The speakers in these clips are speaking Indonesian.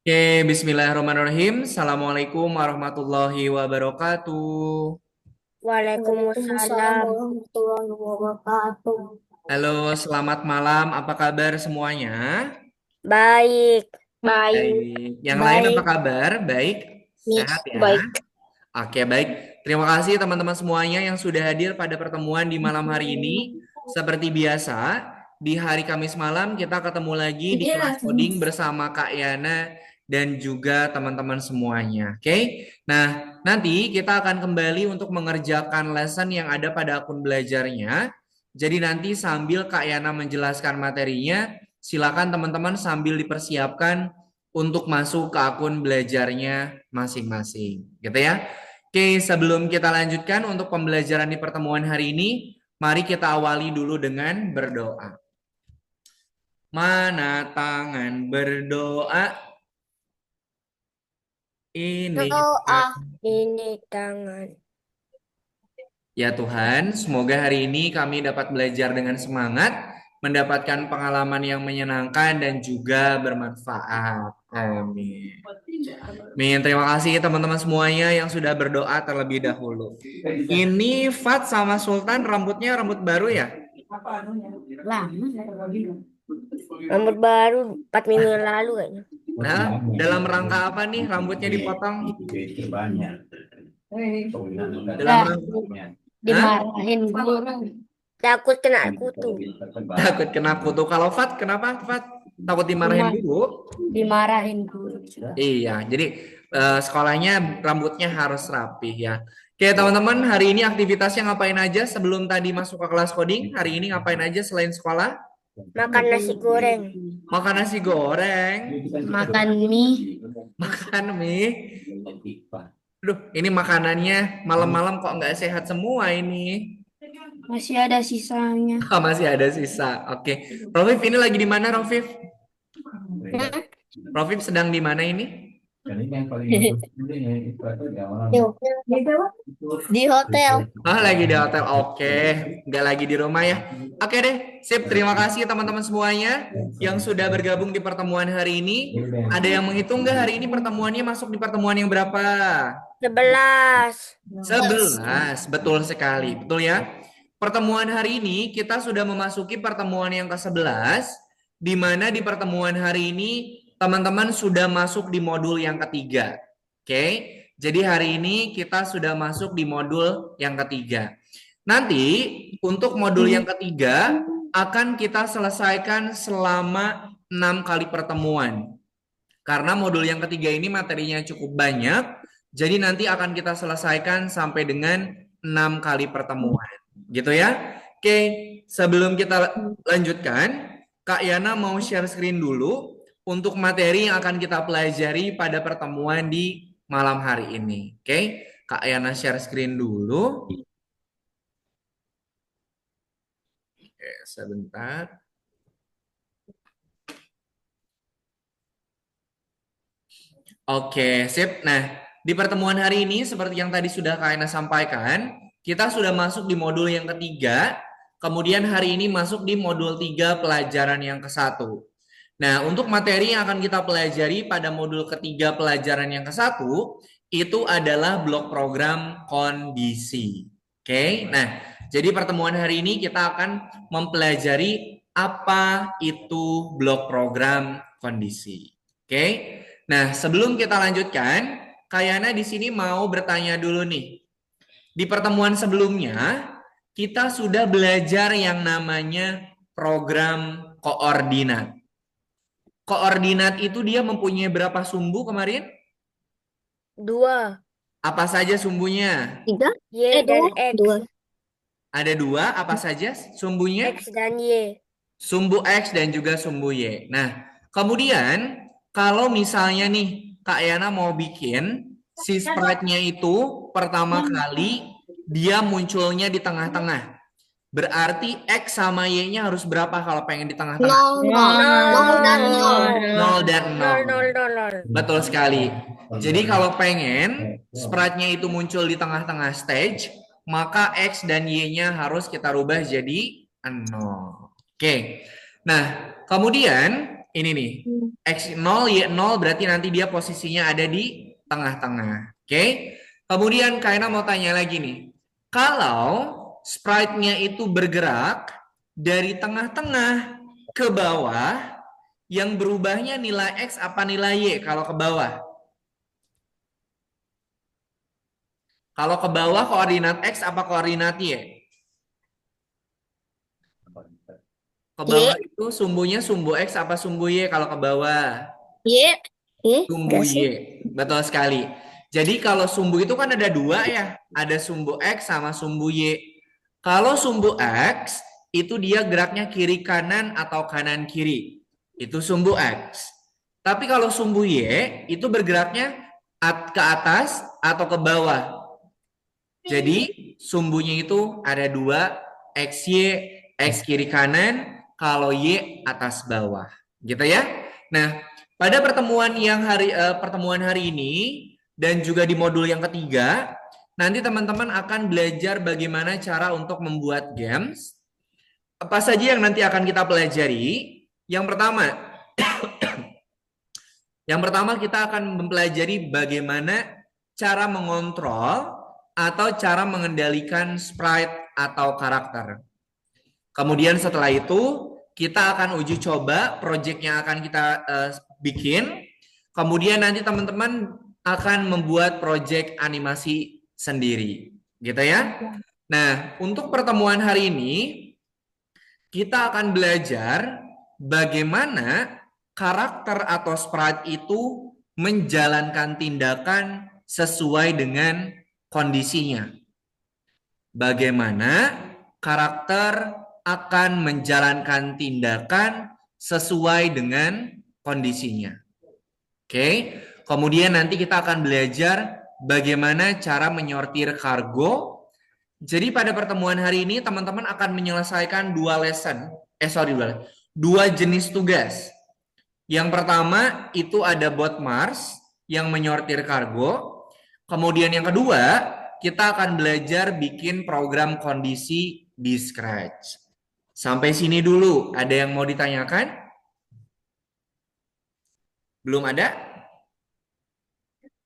Oke, bismillahirrahmanirrahim. Assalamualaikum warahmatullahi wabarakatuh. Waalaikumsalam. Waalaikumsalam warahmatullahi wabarakatuh. Halo, selamat malam. Apa kabar semuanya? Baik, Baik, Baik. Yang lain apa baik. kabar? Baik? Sehat ya? baik. Oke, baik. Terima kasih teman-teman semuanya yang sudah hadir pada pertemuan di malam hari ini. Seperti biasa, di hari Kamis malam kita ketemu lagi di kelas coding bersama Kak Yana dan juga teman-teman semuanya. Oke? Nah, nanti kita akan kembali untuk mengerjakan lesson yang ada pada akun belajarnya. Jadi nanti sambil Kak Yana menjelaskan materinya, silakan teman-teman sambil dipersiapkan untuk masuk ke akun belajarnya masing-masing. Gitu ya. Oke, sebelum kita lanjutkan untuk pembelajaran di pertemuan hari ini, mari kita awali dulu dengan berdoa. Mana tangan berdoa? Ini Doa. Ini tangan. ya Tuhan, semoga hari ini kami dapat belajar dengan semangat, mendapatkan pengalaman yang menyenangkan dan juga bermanfaat. Amin. Amin. Terima kasih teman-teman semuanya yang sudah berdoa terlebih dahulu. Ini Fat sama Sultan rambutnya rambut baru ya? Rambut baru 4 minggu yang lalu kayaknya. Nah, dalam rangka apa nih rambutnya dipotong? Dalam Dah, rangka, hah? dimarahin guru. Takut kena kutu. Takut kena kutu. Kalau Fat, kenapa Fat? Takut dimarahin Dima- dulu? Dimarahin guru. Iya, jadi sekolahnya rambutnya harus rapi ya. Oke teman-teman, hari ini aktivitasnya ngapain aja sebelum tadi masuk ke kelas coding? Hari ini ngapain aja selain sekolah? Makan nasi goreng. Makan nasi goreng, Makan mie. makan mie. Aduh, ini makanannya malam-malam kok nggak sehat semua ini. Masih ada sisanya. Oh, masih ada sisa. Oke. Rofif ini lagi di mana, Rofif? Rofif sedang di mana ini? Di hotel. Ah, lagi di hotel. Oke. Nggak lagi di rumah ya. Oke deh. Sip. Terima kasih teman-teman semuanya yang sudah bergabung di pertemuan hari ini. Ada yang menghitung nggak hari ini pertemuannya masuk di pertemuan yang berapa? 11. 11. Betul sekali. Betul ya? Pertemuan hari ini kita sudah memasuki pertemuan yang ke-11, di mana di pertemuan hari ini teman-teman sudah masuk di modul yang ketiga. Oke, jadi hari ini kita sudah masuk di modul yang ketiga. Nanti untuk modul yang ketiga akan kita selesaikan selama 6 kali pertemuan. Karena modul yang ketiga ini materinya cukup banyak, jadi nanti akan kita selesaikan sampai dengan 6 kali pertemuan. Gitu ya. Oke, sebelum kita lanjutkan, Kak Yana mau share screen dulu untuk materi yang akan kita pelajari pada pertemuan di malam hari ini. Oke, Kak Yana share screen dulu. Oke, sebentar. Oke, sip. Nah, di pertemuan hari ini seperti yang tadi sudah Kak Ena sampaikan, kita sudah masuk di modul yang ketiga, kemudian hari ini masuk di modul 3 pelajaran yang ke-1. Nah, untuk materi yang akan kita pelajari pada modul ketiga pelajaran yang ke-1, itu adalah blok program kondisi. Oke, nah, jadi pertemuan hari ini kita akan mempelajari apa itu blok program kondisi. Oke, nah, sebelum kita lanjutkan, Kayana di sini mau bertanya dulu nih. Di pertemuan sebelumnya, kita sudah belajar yang namanya program koordinat. Koordinat itu dia mempunyai berapa sumbu kemarin? 2. Apa saja sumbunya? Tiga? Y dan Dua. X. Dua. Ada dua, apa saja sumbunya? X dan Y. Sumbu X dan juga sumbu Y. Nah, kemudian kalau misalnya nih Kak Yana mau bikin si sprite-nya itu pertama kali dia munculnya di tengah-tengah. Berarti X sama Y-nya harus berapa kalau pengen di tengah-tengah? Nol, nol. Nol dan nol. 0 dan 0. 0, 0, 0, 0. Betul sekali. Jadi kalau pengen sprite-nya itu muncul di tengah-tengah stage, maka X dan Y-nya harus kita rubah jadi 0. Oke. Nah, kemudian Ini nih. X 0, Y 0 berarti nanti dia posisinya ada di tengah-tengah. Oke. Kemudian Kaina mau tanya lagi nih. Kalau sprite-nya itu bergerak dari tengah-tengah ke bawah, yang berubahnya nilai X apa nilai Y kalau ke bawah? Kalau ke bawah koordinat X apa koordinat Y? Ke bawah itu sumbunya sumbu X apa sumbu Y kalau ke bawah? Y. Sumbu enggak Y. sih? Betul sekali. Jadi kalau sumbu itu kan ada dua ya. Ada sumbu X sama sumbu Y. Kalau sumbu X itu dia geraknya kiri kanan atau kanan kiri. Itu sumbu X. Tapi kalau sumbu Y itu bergeraknya ke atas atau ke bawah. Jadi sumbunya itu ada dua, XY, X kiri kanan, kalau Y atas bawah. Gitu ya. Nah, pada pertemuan hari ini dan juga di modul yang ketiga, nanti teman-teman akan belajar bagaimana cara untuk membuat games. Apa saja yang nanti akan kita pelajari? Yang pertama kita akan mempelajari bagaimana cara mengontrol atau cara mengendalikan sprite atau karakter. Kemudian setelah itu kita akan uji coba project yang akan kita bikin. Kemudian nanti teman-teman akan membuat project animasi sendiri, gitu ya. Nah, untuk pertemuan hari ini kita akan belajar bagaimana karakter atau sprite itu menjalankan tindakan sesuai dengan kondisinya. Bagaimana karakter akan menjalankan tindakan sesuai dengan kondisinya. Oke, kemudian nanti kita akan belajar bagaimana cara menyortir kargo. Jadi pada pertemuan hari ini teman-teman akan menyelesaikan dua jenis tugas. Yang pertama itu ada bot Mars yang menyortir kargo. Kemudian yang kedua, kita akan belajar bikin program kondisi di Scratch. Sampai sini dulu, ada yang mau ditanyakan? Belum ada?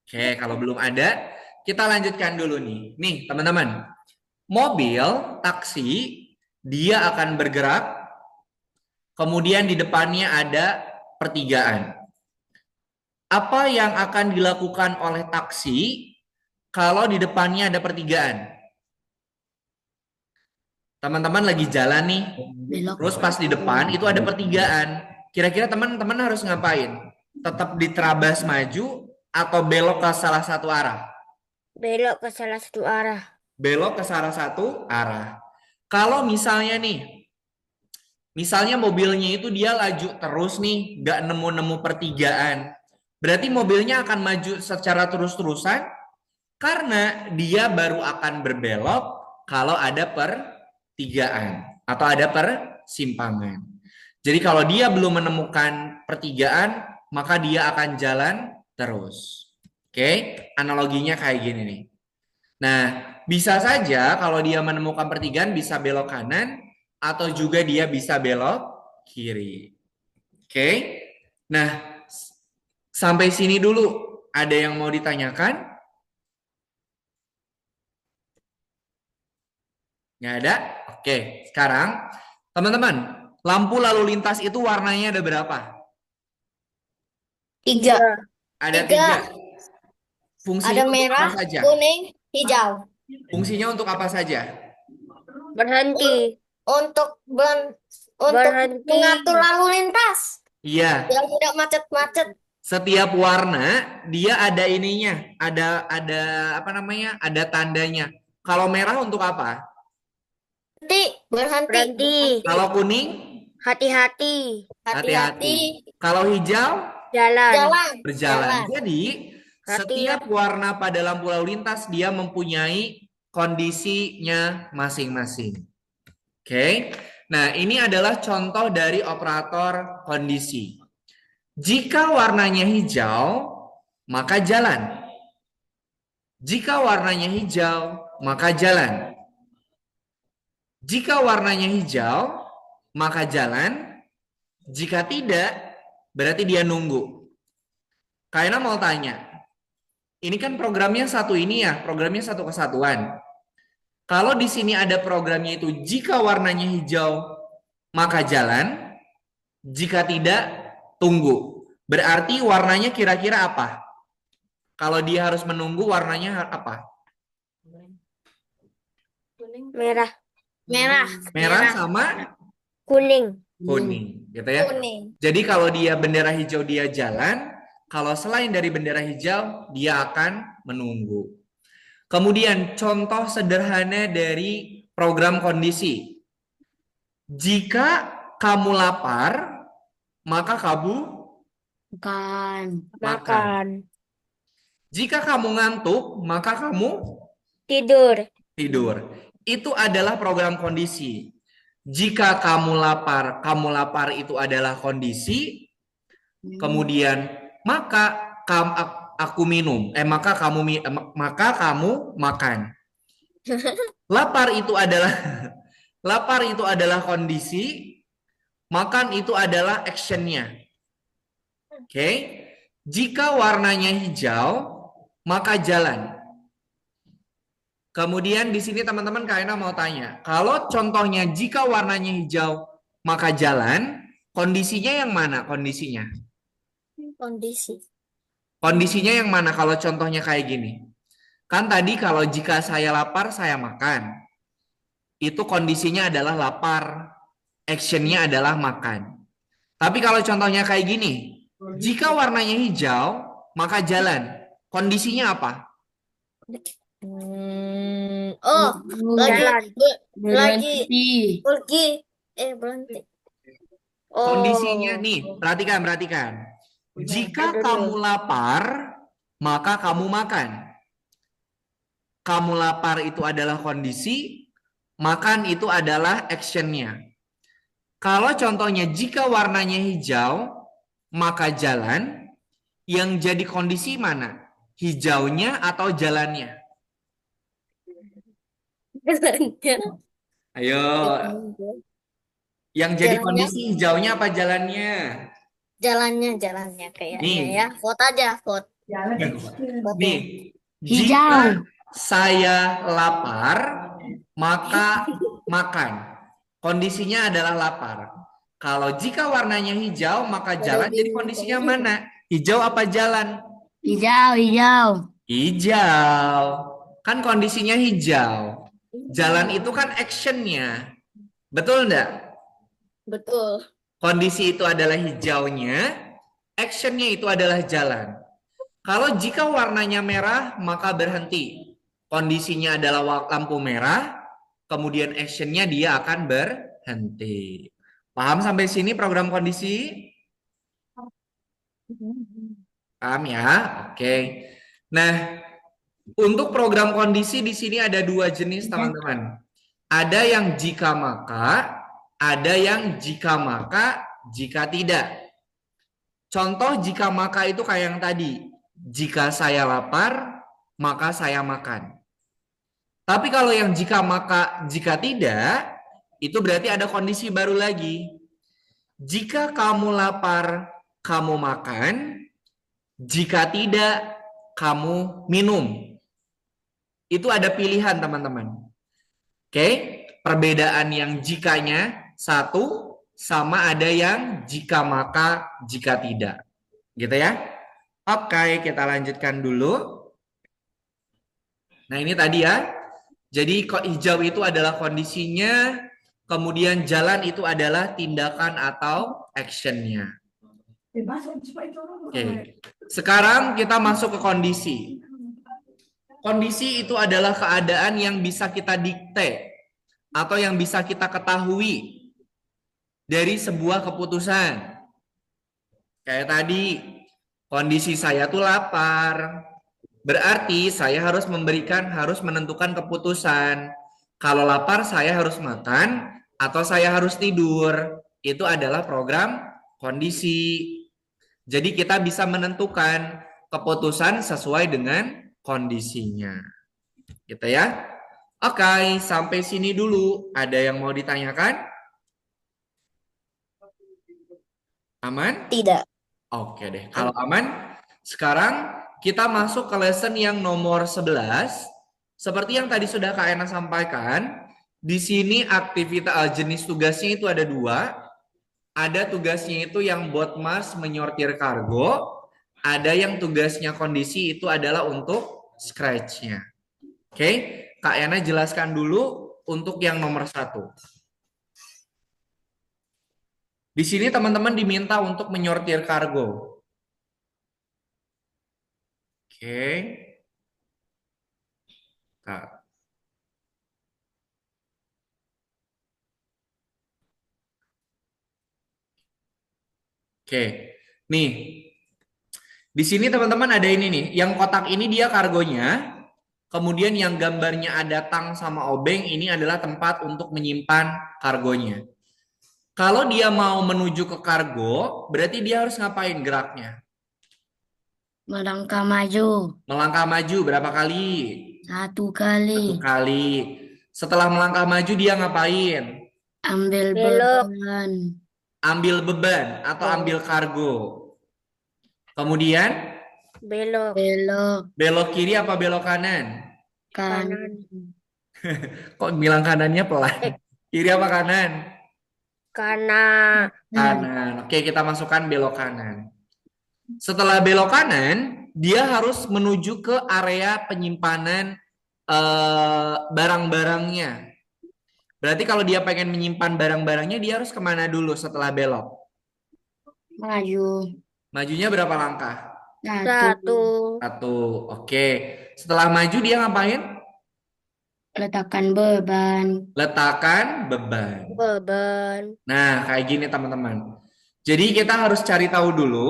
Oke, kalau belum ada, kita lanjutkan dulu nih. Nih, teman-teman. Mobil, taksi, dia akan bergerak, kemudian di depannya ada pertigaan. Apa yang akan dilakukan oleh taksi kalau di depannya ada pertigaan? Teman-teman lagi jalan nih, terus pas di depan itu ada pertigaan. Kira-kira teman-teman harus ngapain? Tetap diterabas maju atau belok ke salah satu arah? Belok ke salah satu arah. Belok ke salah satu arah. Kalau misalnya nih, misalnya mobilnya itu dia laju terus nih, nggak nemu-nemu pertigaan. Berarti mobilnya akan maju secara terus-terusan karena dia baru akan berbelok kalau ada pertigaan atau ada persimpangan. Jadi kalau dia belum menemukan pertigaan, maka dia akan jalan terus. Oke, analoginya kayak gini nih. Nah, bisa saja kalau dia menemukan pertigaan bisa belok kanan atau juga dia bisa belok kiri. Oke. Nah, sampai sini dulu. Ada yang mau ditanyakan? Nggak ada? Oke, sekarang teman-teman, lampu lalu lintas itu warnanya ada berapa? 3. Ada 3. Tiga. Fungsinya Ada untuk merah, apa saja? kuning, hijau. Fungsinya untuk apa saja? Berhenti. Untuk Berhenti. mengatur lalu lintas. Iya. Yang tidak macet-macet. Setiap warna dia ada ininya, ada apa namanya? Ada tandanya. Kalau merah untuk apa? Berhenti. Berhenti. Kalau kuning? Hati-hati. Hati-hati. Kalau hijau? Jalan. Berjalan. Jadi Hati. setiap warna pada lampu lalu lintas dia mempunyai kondisinya masing-masing. Oke. Nah, ini adalah contoh dari operator kondisi. Jika warnanya hijau, maka jalan. Jika warnanya hijau, maka jalan. Jika warnanya hijau, maka jalan. Jika tidak, Berarti dia nunggu. Kaina mau tanya, ini kan programnya satu ini ya, programnya satu kesatuan. Kalau di sini ada programnya itu, jika warnanya hijau, maka jalan. Jika tidak, tunggu. Berarti warnanya kira-kira apa? Kalau dia harus menunggu, warnanya apa? Merah, Merah. Merah sama kuning. kuning, gitu ya. Kuning. Jadi kalau dia bendera hijau dia jalan, kalau selain dari bendera hijau dia akan menunggu. Kemudian contoh sederhana dari program kondisi. Jika kamu lapar, maka kamu Makan. makan. Jika kamu ngantuk, maka kamu Tidur. tidur. Itu adalah program kondisi. Jika kamu lapar itu adalah kondisi. Kemudian maka aku minum, maka kamu makan. Lapar itu adalah lapar itu adalah kondisi, makan itu adalah actionnya. Oke. Jika warnanya hijau, maka jalan. Kemudian di sini teman-teman Kaina mau tanya, kalau contohnya jika warnanya hijau, maka jalan, kondisinya yang mana kondisinya? Kondisi. Kondisinya yang mana kalau contohnya kayak gini? Kan tadi kalau jika saya lapar, saya makan. Itu kondisinya adalah lapar. Actionnya adalah makan. Tapi kalau contohnya kayak gini, jika warnanya hijau, maka jalan. Kondisinya apa? Oh, lagi Jalan. lagi pergi. Berhenti. Kondisinya Oh, nih, perhatikan. Jika kamu lapar, maka kamu makan. Kamu lapar itu adalah kondisi, makan itu adalah actionnya. Kalau contohnya jika warnanya hijau, maka jalan. Yang jadi kondisi mana? Hijaunya atau jalannya? jalannya. Ayo, yang jadi Jalannya, kondisi hijaunya apa jalannya? jalannya kayaknya ya. Nih, Vote aja, vote. Vote. nih. Hijau. Jika saya lapar, maka makan. Kondisinya adalah lapar. Kalau jika warnanya hijau, maka jalan. Jadi kondisinya mana? Hijau apa jalan? Hijau. Hijau. Kan kondisinya hijau. Jalan itu kan actionnya. Betul enggak? Betul. Kondisi itu adalah hijaunya, actionnya itu adalah jalan. Kalau jika warnanya merah, maka berhenti. Kondisinya adalah lampu merah, kemudian actionnya dia akan berhenti. Paham sampai sini program kondisi? Paham ya? Oke. Nah, untuk program kondisi di sini ada dua jenis, teman-teman. Ada yang jika maka, ada yang jika maka, jika tidak. Contoh jika maka itu kayak yang tadi. Jika saya lapar, maka saya makan. Tapi kalau yang jika maka, jika tidak, itu berarti ada kondisi baru lagi. Jika kamu lapar, kamu makan. Jika tidak, kamu minum. Itu ada pilihan, teman-teman. Oke, perbedaan yang jikanya satu, sama ada yang jika maka, jika tidak. Gitu ya. Oke, kita lanjutkan dulu. Nah, ini tadi ya. Jadi hijau itu adalah kondisinya, kemudian jalan itu adalah tindakan atau actionnya. Oke. Sekarang kita masuk ke kondisi. Kondisi itu adalah keadaan yang bisa kita dikte atau yang bisa kita ketahui dari sebuah keputusan. Kayak tadi, kondisi saya tuh lapar. Berarti saya harus menentukan keputusan. Kalau lapar saya harus makan atau saya harus tidur. Itu adalah program kondisi. Jadi kita bisa menentukan keputusan sesuai dengan kondisinya. Gitu ya. Oke, sampai sini dulu. Ada yang mau ditanyakan? Aman? Tidak. Oke deh, kalau aman, sekarang kita masuk ke lesson yang nomor 11. Seperti yang tadi sudah Kak Ena sampaikan, di sini aktivitas jenis tugasnya itu ada dua. Ada tugasnya itu yang Botmas menyortir kargo, ada yang tugasnya kondisi itu adalah untuk scratch-nya. Oke, Kak Ena jelaskan dulu untuk yang nomor 1. Di sini teman-teman diminta untuk menyortir kargo. Oke. Kak. Oke. Nih, di sini teman-teman ada ini nih. Yang kotak ini dia kargonya. Kemudian yang gambarnya ada tang sama obeng ini adalah tempat untuk menyimpan kargonya. Kalau dia mau menuju ke kargo, berarti dia harus ngapain geraknya? Melangkah maju. Melangkah maju berapa kali? 1 kali. 1 kali. Setelah melangkah maju dia ngapain? Ambil Belok. beban. Ambil beban atau ambil kargo. Kemudian Belok. Belok belok kiri apa belok kanan? kanan. Kok bilang kanannya pelan? Eh, Kiri apa kanan? kanan. Kanan. Oke, kita masukkan belok kanan. Setelah belok kanan, dia harus menuju ke area penyimpanan barang-barangnya. Berarti kalau dia pengen menyimpan barang-barangnya, dia harus kemana dulu setelah belok? Maju. Majunya berapa langkah? 1. 1. Oke. Setelah maju dia ngapain? Letakkan beban. Letakkan beban. Beban. Nah, kayak gini teman-teman. Jadi kita harus cari tahu dulu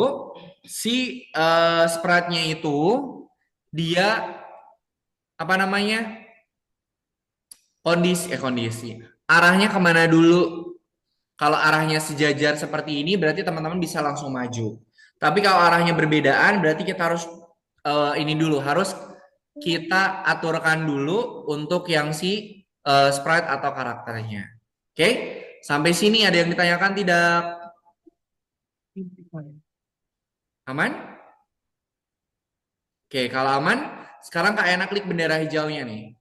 si sprite-nya itu dia apa namanya? Kondisi. Arahnya kemana dulu? Kalau arahnya sejajar seperti ini berarti teman-teman bisa langsung maju. Tapi kalau arahnya berbedaan berarti kita harus ini dulu harus kita aturkan dulu untuk yang si sprite atau karakternya. Oke? Sampai sini ada yang ditanyakan tidak? Aman? Oke, kalau aman, sekarang Kak Ena klik bendera hijaunya nih.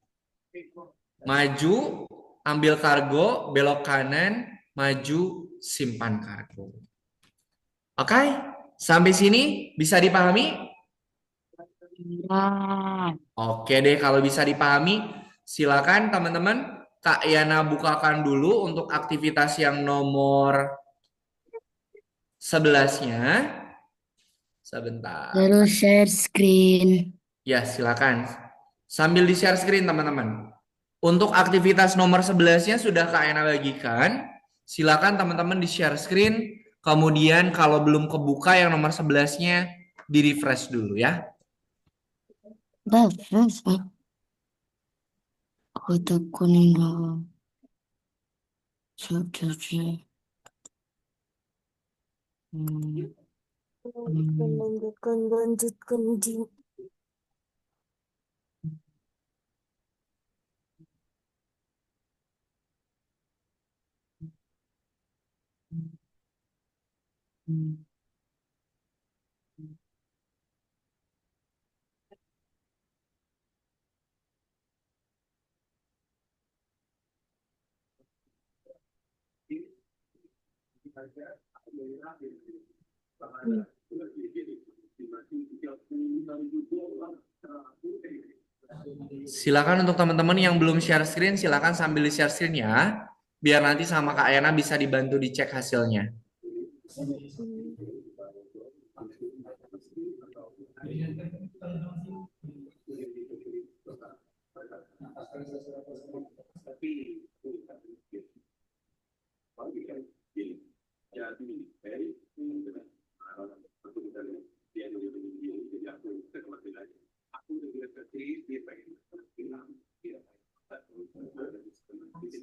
Maju, ambil kargo, belok kanan, maju, simpan kargo. Oke, sampai sini bisa dipahami? Oke deh, kalau bisa dipahami, silakan teman-teman Kak Yana bukakan dulu untuk aktivitas yang nomor 11-nya. Sebentar. Terus share screen. Ya, silakan. Sambil di-share screen, teman-teman. Untuk aktivitas nomor 11-nya sudah Kak Ena bagikan. Silakan teman-teman di-share screen. Kemudian kalau belum kebuka yang nomor 11-nya, di-refresh dulu ya. Terus aku tekunin dulu. Sudah. Lanjutkan. Silakan untuk teman-teman yang belum share screen, silakan sambil di-share screen ya. Biar nanti sama Kak Ena bisa dibantu dicek hasilnya.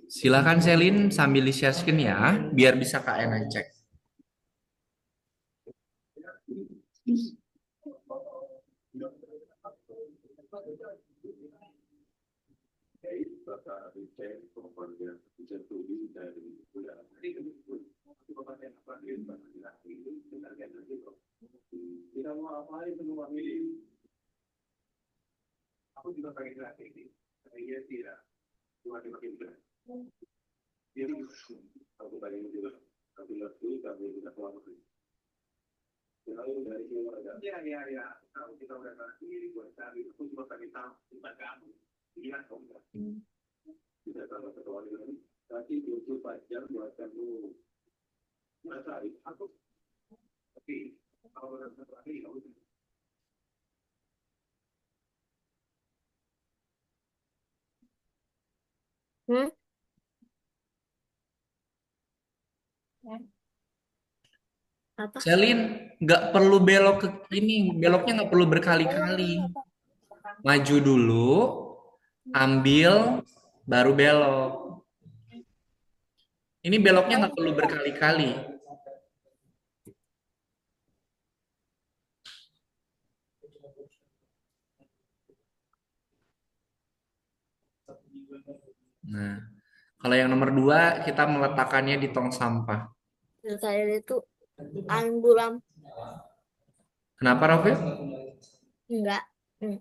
Silakan Selin sambil di-share screen ya, biar bisa Kak Ena cek. Hmm? Apa? Selin, nggak perlu belok ke ini, beloknya nggak perlu berkali-kali. Maju dulu, ambil, baru belok. Ini beloknya nggak perlu berkali-kali. Nah, kalau yang nomor 2, kita meletakkannya di tong sampah. Saya itu ambulam. Kenapa, Rafif? Enggak. Hmm.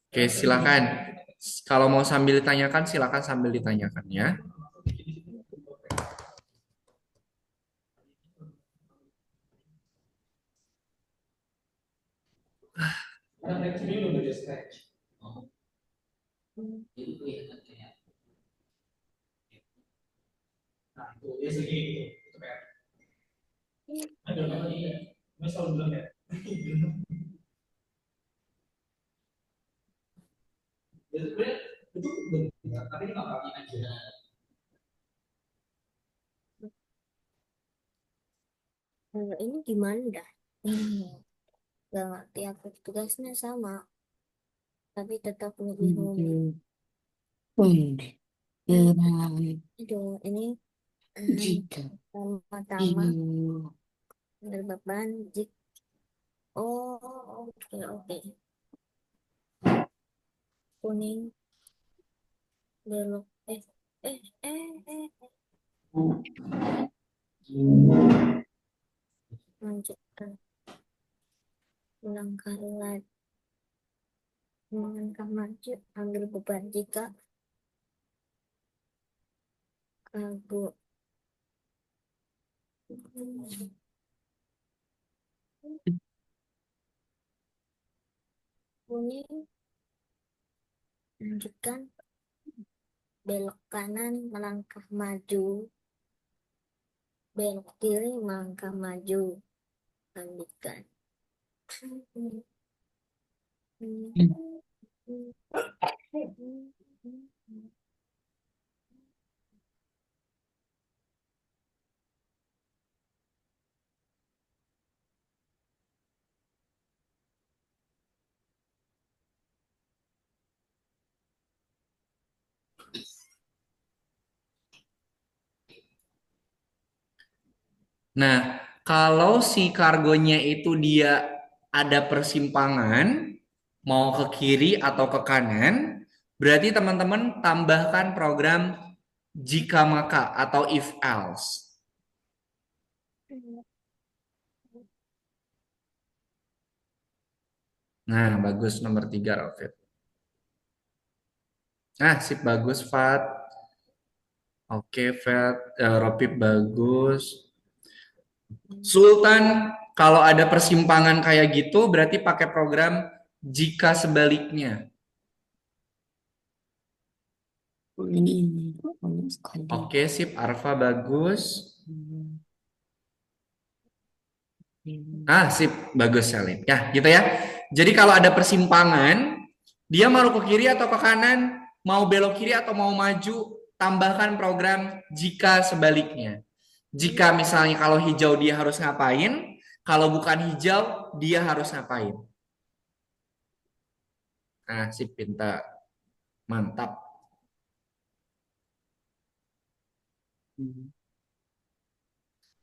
Oke, silakan. Kalau mau sambil ditanyakan, silakan sambil ditanyakan ya. Ini gimana dah? Gak ngerti aku tugasnya sama, tapi tetap lebih rumit. Aduh, ini pertama-tama beban jik. Oh, oke oke. Kuning belok eh eh. Lanjutkan langkah lagi, melangkah maju, ambil beban jika kabur. Kuning, lanjutkan belok kanan, melangkah maju, belok kiri, melangkah maju, lanjutkan. Nah, kalau si kargonya itu dia ada persimpangan, mau ke kiri atau ke kanan, berarti teman-teman tambahkan program jika maka atau if else. Nah, bagus nomor 3, Rafid. Nah, sip, bagus, Fat. Oke, Fat. Rafid bagus. Sultan, kalau ada persimpangan kayak gitu, berarti pakai program jika sebaliknya. Oke, sip. Arfa bagus. Sip. Bagus, Salim. Ya, gitu ya. Jadi kalau ada persimpangan, dia mau ke kiri atau ke kanan, mau belok kiri atau mau maju, tambahkan program jika sebaliknya. Jika misalnya kalau hijau dia harus ngapain, kalau bukan hijau dia harus ngapain. Sip, pintar. Mantap.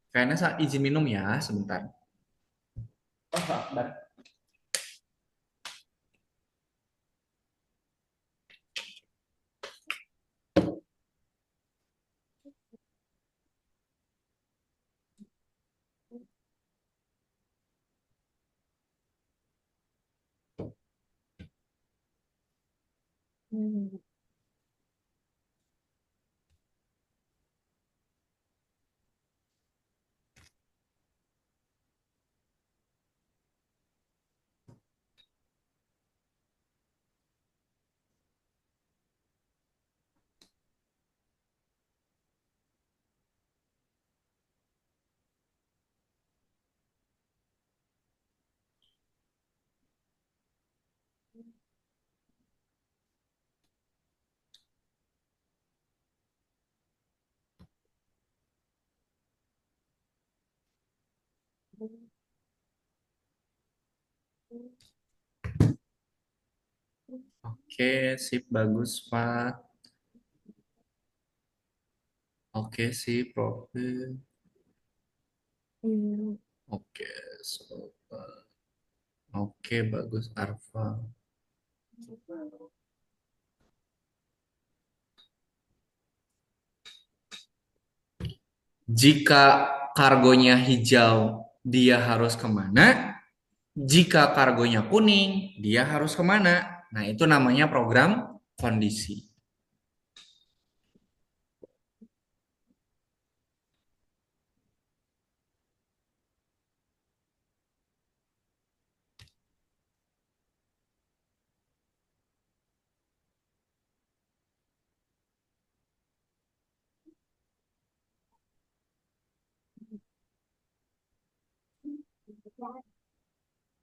Kayaknya saya izin minum ya, sebentar. Oh, Akbar. Oke, sip, bagus, Pak. Oke, sip, Prof. Oke, Sultan. Oke, bagus, Arfa. Jika kargonya hijau, dia harus kemana? Jika kargonya kuning, dia harus kemana? Nah, itu namanya program kondisi.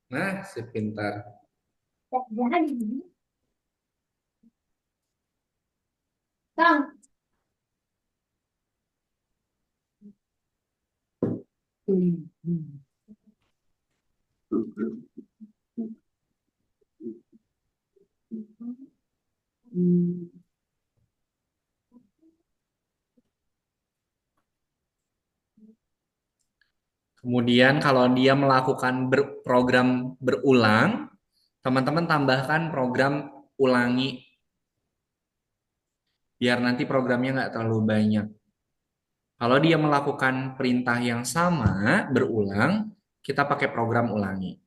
Nah, sepintar. Kemudian kalau dia melakukan program berulang, teman-teman tambahkan program ulangi biar nanti programnya nggak terlalu banyak. Kalau dia melakukan perintah yang sama berulang, kita pakai program ulangi.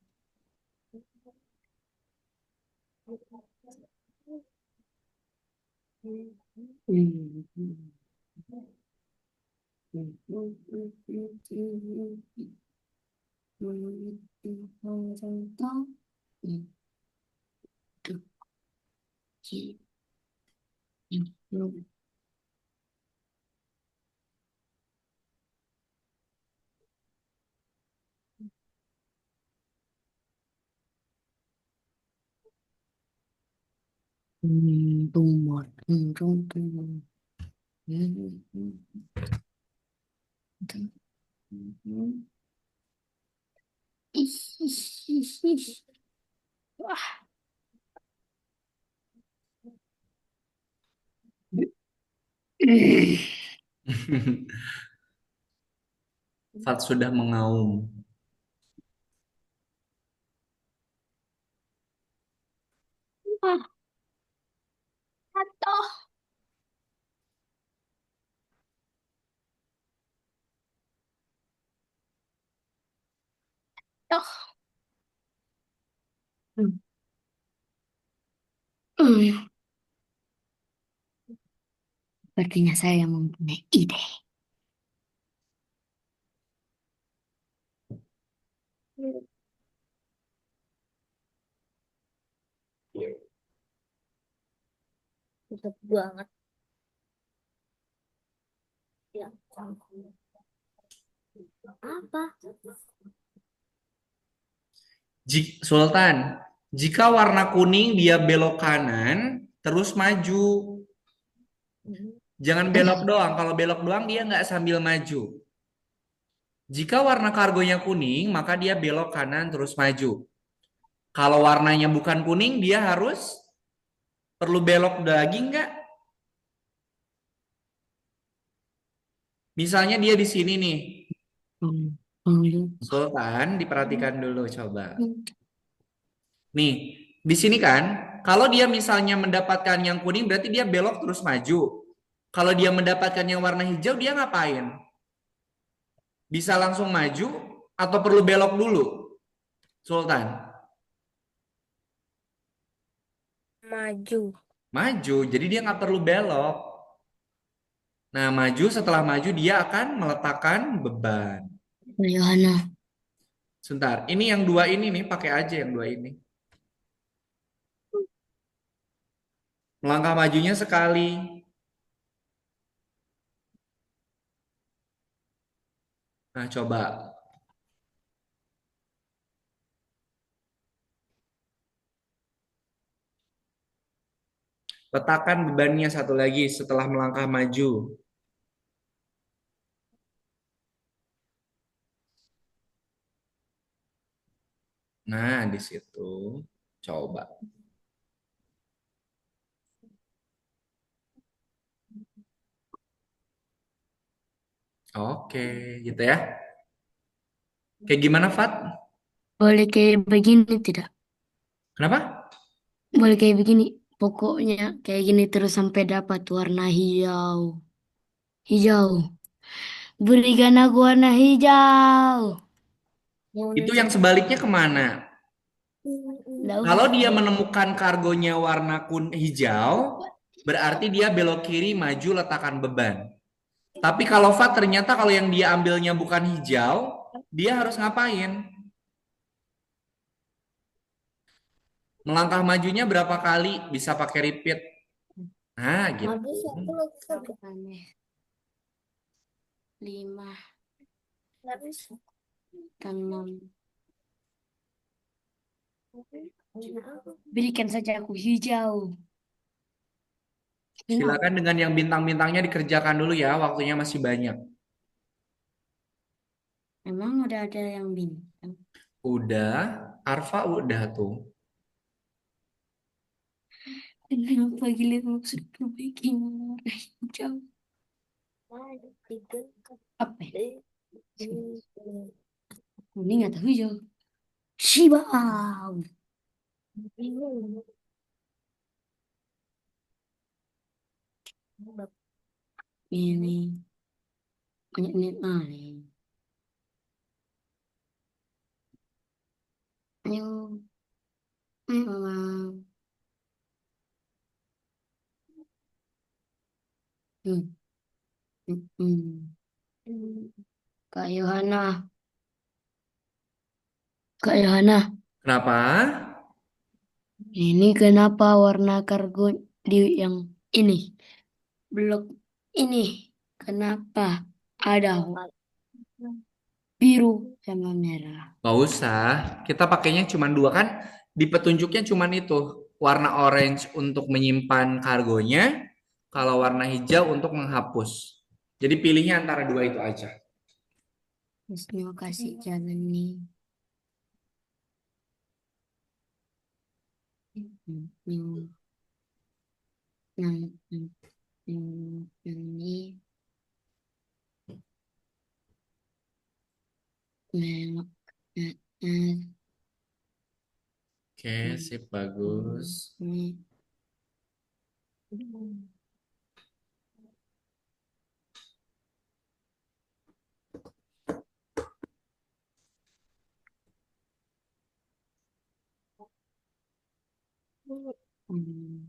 Fat sudah mengaum. Sepertinya saya mempunyai ide. Mantap banget ya. Apa? Sultan, jika warna kuning dia belok kanan, terus maju. Jangan belok doang. Kalau belok doang dia nggak sambil maju. Jika warna kargonya kuning, maka dia belok kanan terus maju. Kalau warnanya bukan kuning, dia harus perlu belok lagi nggak? Misalnya dia di sini nih. Sultan, diperhatikan dulu coba. Nih, di sini kan, kalau dia misalnya mendapatkan yang kuning, berarti dia belok terus maju. Kalau dia mendapatkan yang warna hijau, dia ngapain? Bisa langsung maju atau perlu belok dulu? Sultan. Maju. Maju, jadi dia nggak perlu belok. Nah, maju setelah maju dia akan meletakkan beban. Yohana. Sebentar, ini yang dua ini nih, pakai aja yang dua ini. Melangkah majunya sekali. Nah, coba. Letakkan bebannya satu lagi setelah melangkah maju. Nah, di situ. Coba. Oke, gitu ya. Kayak gimana, Fat? Boleh kayak begini tidak? Kenapa? Boleh kayak begini. Pokoknya kayak gini terus sampai dapat warna hijau. Hijau. Berikan aku warna hijau. Itu yang sebaliknya kemana? Nggak Kalau usah. dia menemukan kargonya warna hijau, berarti dia belok kiri maju letakkan beban. Tapi kalau Fat ternyata kalau yang dia ambilnya bukan hijau, dia harus ngapain? Melangkah majunya berapa kali? Bisa pakai repeat. Nah, gitu. Habis aku lagi kerja. Aneh. 5, Nggak bisa. 6. Punya aku. Berikan saja aku hijau. Kenapa? Silakan dengan yang bintang-bintangnya dikerjakan dulu ya, waktunya masih banyak. Emang udah ada yang bintang. Udah, Arfa udah tuh. Kenapa gila maksud perbaiki warna hijau? Ada 3, Apa ya? 4, Kuning atau hijau? Shiba. bingung. Ini banyak nih. Nih. Ayo. Ayo, Mama. Hmm. Hmm. Kak Yohana. Kak Yohana. Kenapa? Ini kenapa warna kargo di yang ini? Blok ini. Kenapa ada biru sama merah? Gak usah, kita pakainya cuma dua kan. Di petunjuknya cuma itu. Warna orange untuk menyimpan kargonya, kalau warna hijau untuk menghapus. Jadi pilihnya antara dua itu aja. Terus kasih jalan nih. Hmm. Hmm. Hmm. Ini memang Oke, sip, bagus. ini hmm.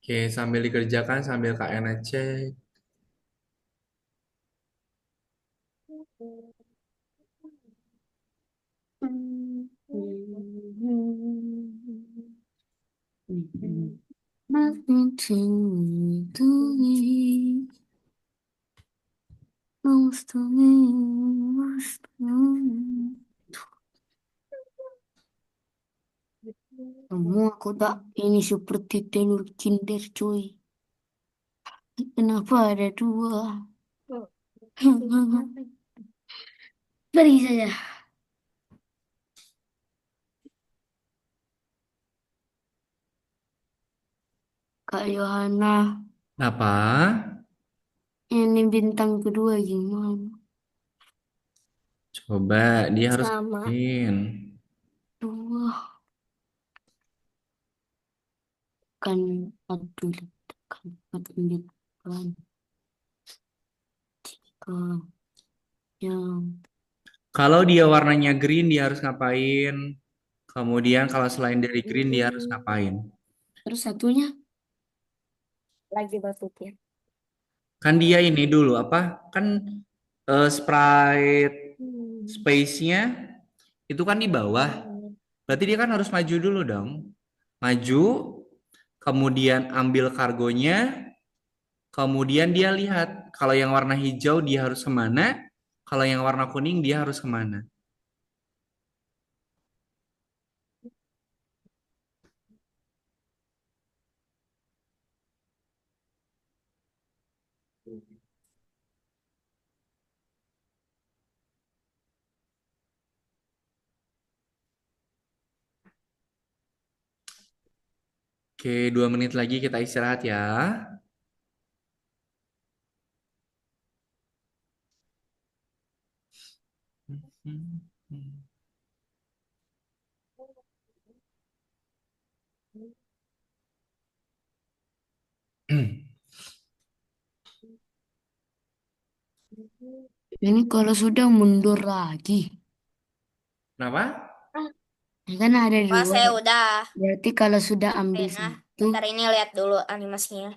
Oke, sambil dikerjakan, sambil Kak Ena cek. Nothing to me, close to me, close to me. Semua kotak ini seperti telur Kinder, cuy. Kenapa ada dua? Pergi saja. Kak Yohana, Apa? ini bintang kedua gimana? Coba dia harus Sama. ngapain? Dua kan aduh kan ambil kan tiga yang Kalau dia warnanya green, dia harus ngapain? Kemudian kalau selain dari green, dia harus ngapain? terus satunya Lagi berpikir. Kan dia ini dulu apa? Kan sprite Hmm. space-nya itu kan di bawah. Hmm. Berarti dia kan harus maju dulu dong. Maju, kemudian ambil kargonya, kemudian dia lihat kalau yang warna hijau dia harus kemana, kalau yang warna kuning dia harus kemana. Oke, 2 menit lagi kita istirahat ya. ini kalau sudah mundur lagi Kenapa? ya kan ada Wah, dua saya udah. berarti kalau sudah ambil Rena, satu bentar ini lihat dulu animasinya.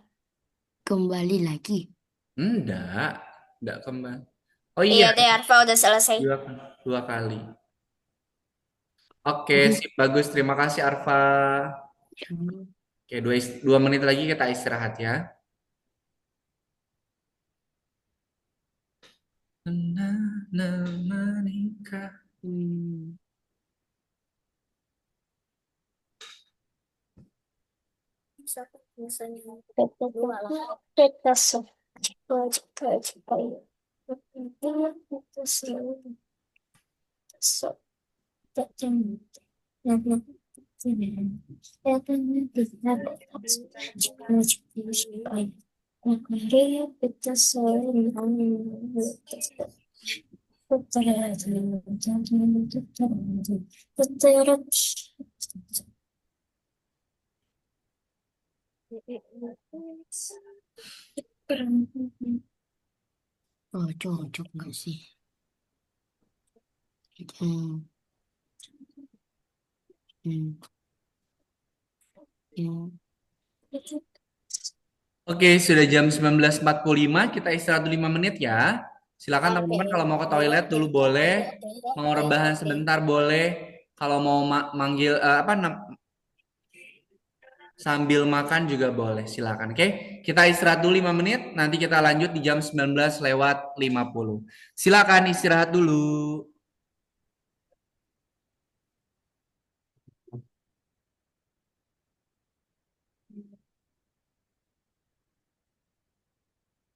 kembali lagi. Enggak, kembali. Oh iya, Iya deh, Arfa udah selesai. dua, 2 kali. Oke, Jadi, sip, bagus. Terima kasih, Arfa. Oke, 2 menit lagi kita istirahat ya. Menikah. hmm, oh cocok nggak sih? Hmm, hmm, hmm. Oke, sudah jam 19.45. Kita istirahat dulu 5 menit ya. Silakan Oke. teman-teman kalau mau ke toilet dulu boleh. Mau rebahan sebentar boleh. Kalau mau manggil sambil makan juga boleh. Silakan. Oke, kita istirahat dulu 5 menit. Nanti kita lanjut di jam 19.50. Silakan istirahat dulu.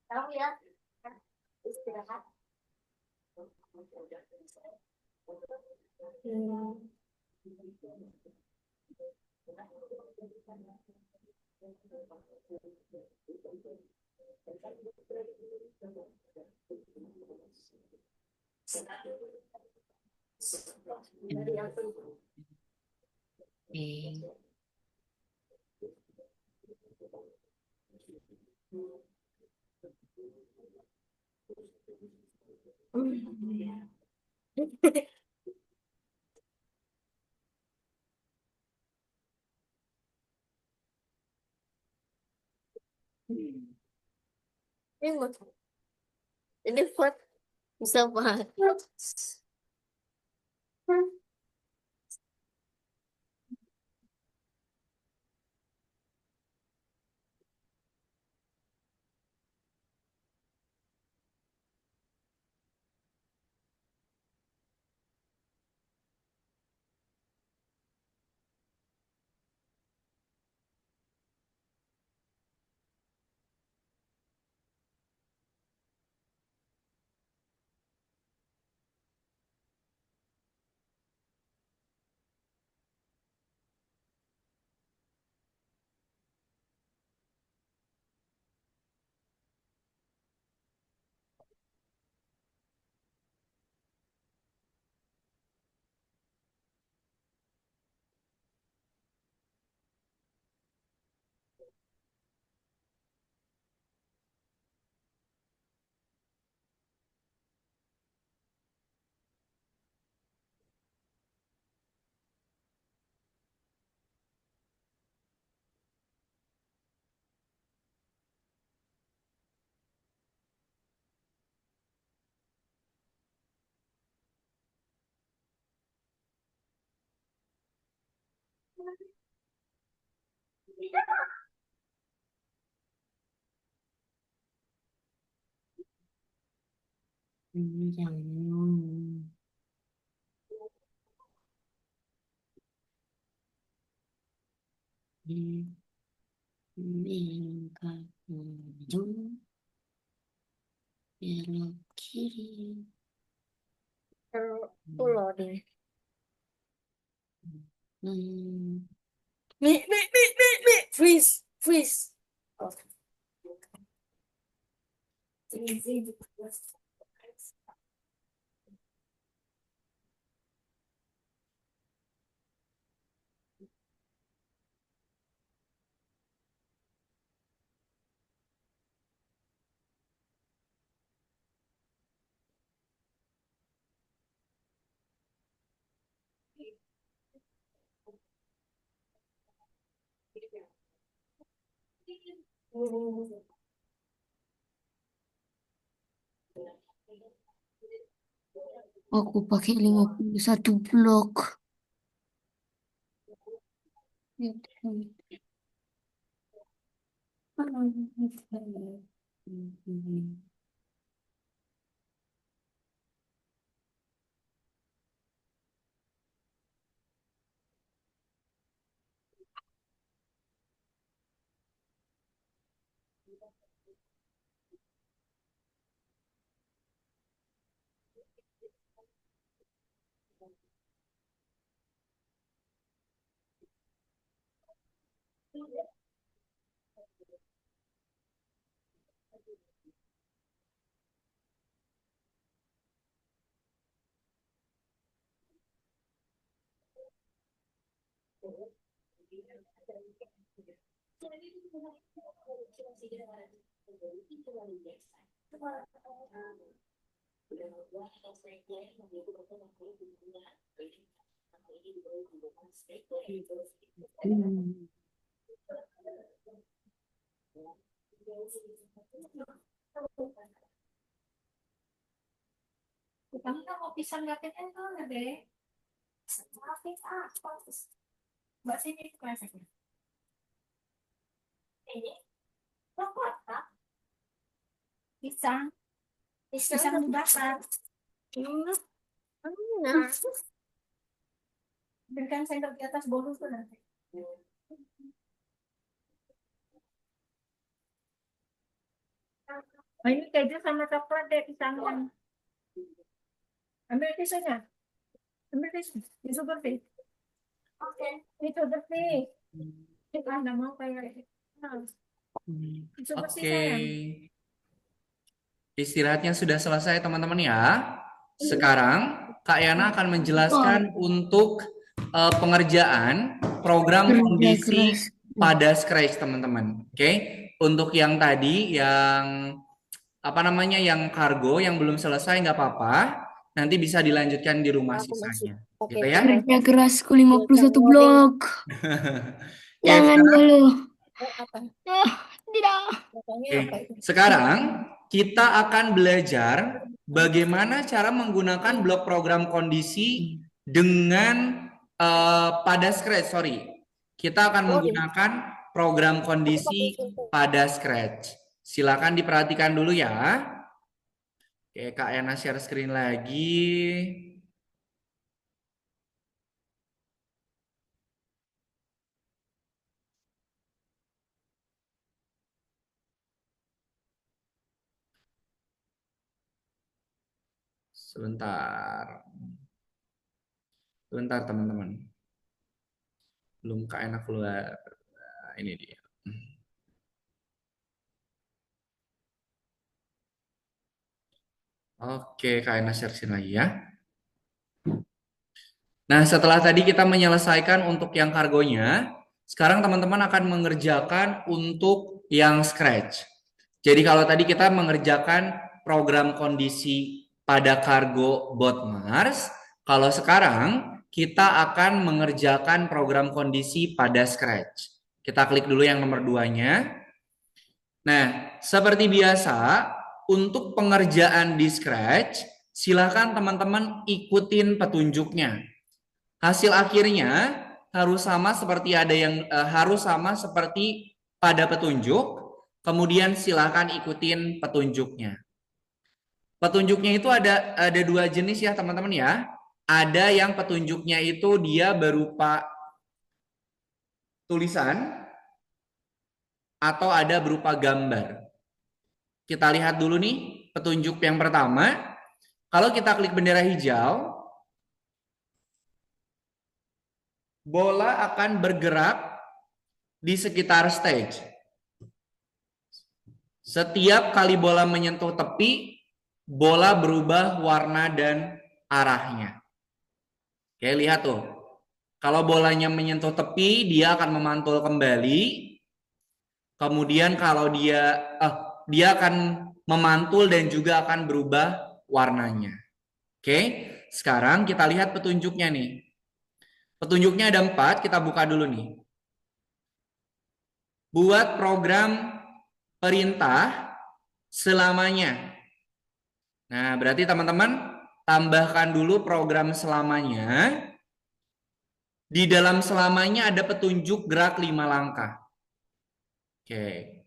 Tahu ya, istirahat. Hmm. Oke. Ini buat bisa banget. Jangan. Melangkah maju, belok kiri. Loading. Hmm. Me. Freeze. Freeze. Oh. Easy. Aku pakai 51 blok. Kamu nggak mau pisang gatin itu deh. Mbak sini kelasnya. Ini apa? Pisang. Pisang dibakar. Nah. Berikan sendok di atas bolu tuh nanti. Oh, ini keju sama coklat deh pisangnya. Ambil tisunya. Ambil tisu. Tisu bersih. Oke. Tisu bersih. Kita nggak mau kayak gitu. Tisu bersih Oke. sayang. Istirahatnya sudah selesai teman-teman ya. Sekarang Kak Yana akan menjelaskan untuk pengerjaan program Kerja kondisi keras. pada Scratch teman-teman. Oke. Untuk yang tadi yang apa namanya yang kargo yang belum selesai nggak apa-apa. Nanti bisa dilanjutkan di rumah Aku masih sisanya. pakai Gitu ya. Kerja kerasku 51 blok. Oke, Jangan dulu. apa? Tidak. Makanya Oke, apa itu? sekarang kita akan belajar bagaimana cara menggunakan blok program kondisi dengan pada Scratch. Sorry, kita akan Loading. menggunakan program Aku pakai kondisi filter. pada Scratch. Silakan diperhatikan dulu ya. Oke, Kak Yana share screen lagi. Sebentar. Sebentar teman-teman. Belum Kak Yana keluar. Nah, ini dia. Oke, Kak Yana share screen lagi ya. Nah, setelah tadi kita menyelesaikan untuk yang kargonya, sekarang teman-teman akan mengerjakan untuk yang Scratch. Jadi kalau tadi kita mengerjakan program kondisi pada kargo bot Mars, kalau sekarang kita akan mengerjakan program kondisi pada Scratch. Kita klik dulu yang nomor 2-nya. Nah, seperti biasa, untuk pengerjaan di Scratch, silakan teman-teman ikutin petunjuknya. Hasil akhirnya harus sama seperti harus sama seperti pada petunjuk. Kemudian silahkan ikutin petunjuknya. Petunjuknya itu ada dua jenis ya teman-teman ya. Ada yang petunjuknya itu dia berupa tulisan atau ada berupa gambar. Kita lihat dulu nih petunjuk yang pertama. Kalau kita klik bendera hijau, bola akan bergerak di sekitar stage. Setiap kali bola menyentuh tepi, bola berubah warna dan arahnya. Oke, lihat tuh. Kalau bolanya menyentuh tepi, dia akan memantul kembali. Kemudian kalau dia akan memantul dan juga akan berubah warnanya. Oke, sekarang kita lihat petunjuknya nih. Petunjuknya ada 4, kita buka dulu nih. Buat program perintah selamanya. Nah, berarti teman-teman tambahkan dulu program selamanya. Di dalam selamanya ada petunjuk gerak 5 langkah. Oke.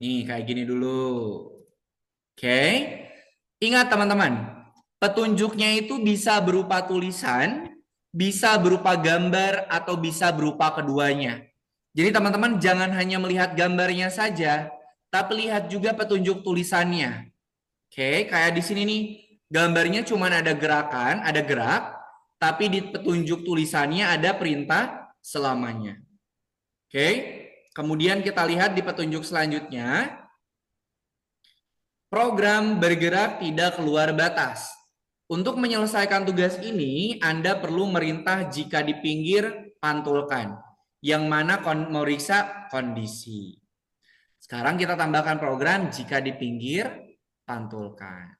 Nih, kayak gini dulu. Oke. Ingat teman-teman, petunjuknya itu bisa berupa tulisan, bisa berupa gambar, atau bisa berupa keduanya. Jadi teman-teman jangan hanya melihat gambarnya saja, tapi lihat juga petunjuk tulisannya. Oke, kayak di sini nih, gambarnya cuma ada gerakan, ada gerak, tapi di petunjuk tulisannya ada perintah selamanya. Oke, kemudian kita lihat di petunjuk selanjutnya, program bergerak tidak keluar batas. Untuk menyelesaikan tugas ini, Anda perlu merintah jika di pinggir, pantulkan. Yang mana memeriksa kondisi. Sekarang kita tambahkan program jika di pinggir, pantulkan.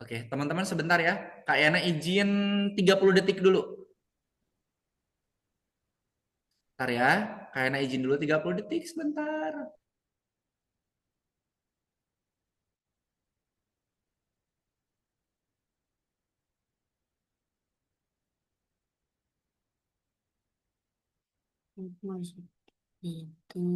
Oke, teman-teman sebentar ya. Kak Yana izin 30 detik dulu. Bentar ya. Kak Yana izin dulu 30 detik sebentar. Masuk itu.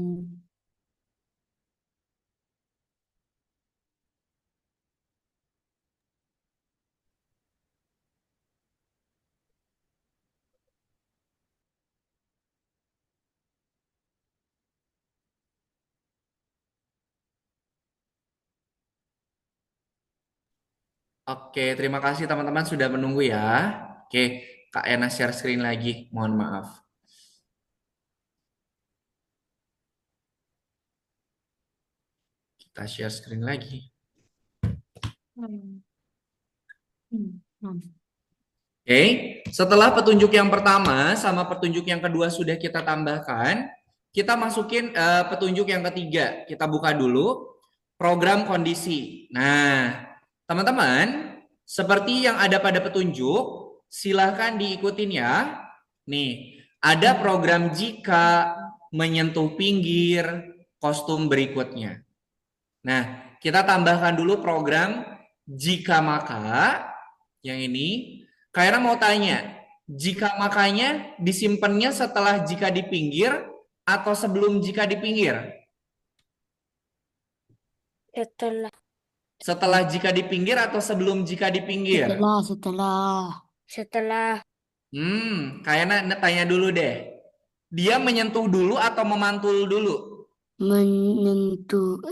Oke, terima kasih teman-teman sudah menunggu ya. Oke, Kak Yana share screen lagi. Mohon maaf. Kita share screen lagi. Oke, setelah petunjuk yang pertama sama petunjuk yang kedua sudah kita tambahkan, kita masukin petunjuk yang ketiga. Kita buka dulu program kondisi. Nah, teman-teman, seperti yang ada pada petunjuk, silahkan diikutin ya. Nih, ada program jika menyentuh pinggir kostum berikutnya. Nah, kita tambahkan dulu program jika maka yang ini. Kaira mau tanya, jika makanya disimpannya setelah jika di pinggir atau sebelum jika di pinggir? Setelah. Setelah jika di pinggir atau sebelum jika di pinggir? Setelah. Kayaknya tanya dulu deh. Dia menyentuh dulu atau memantul dulu? Memantul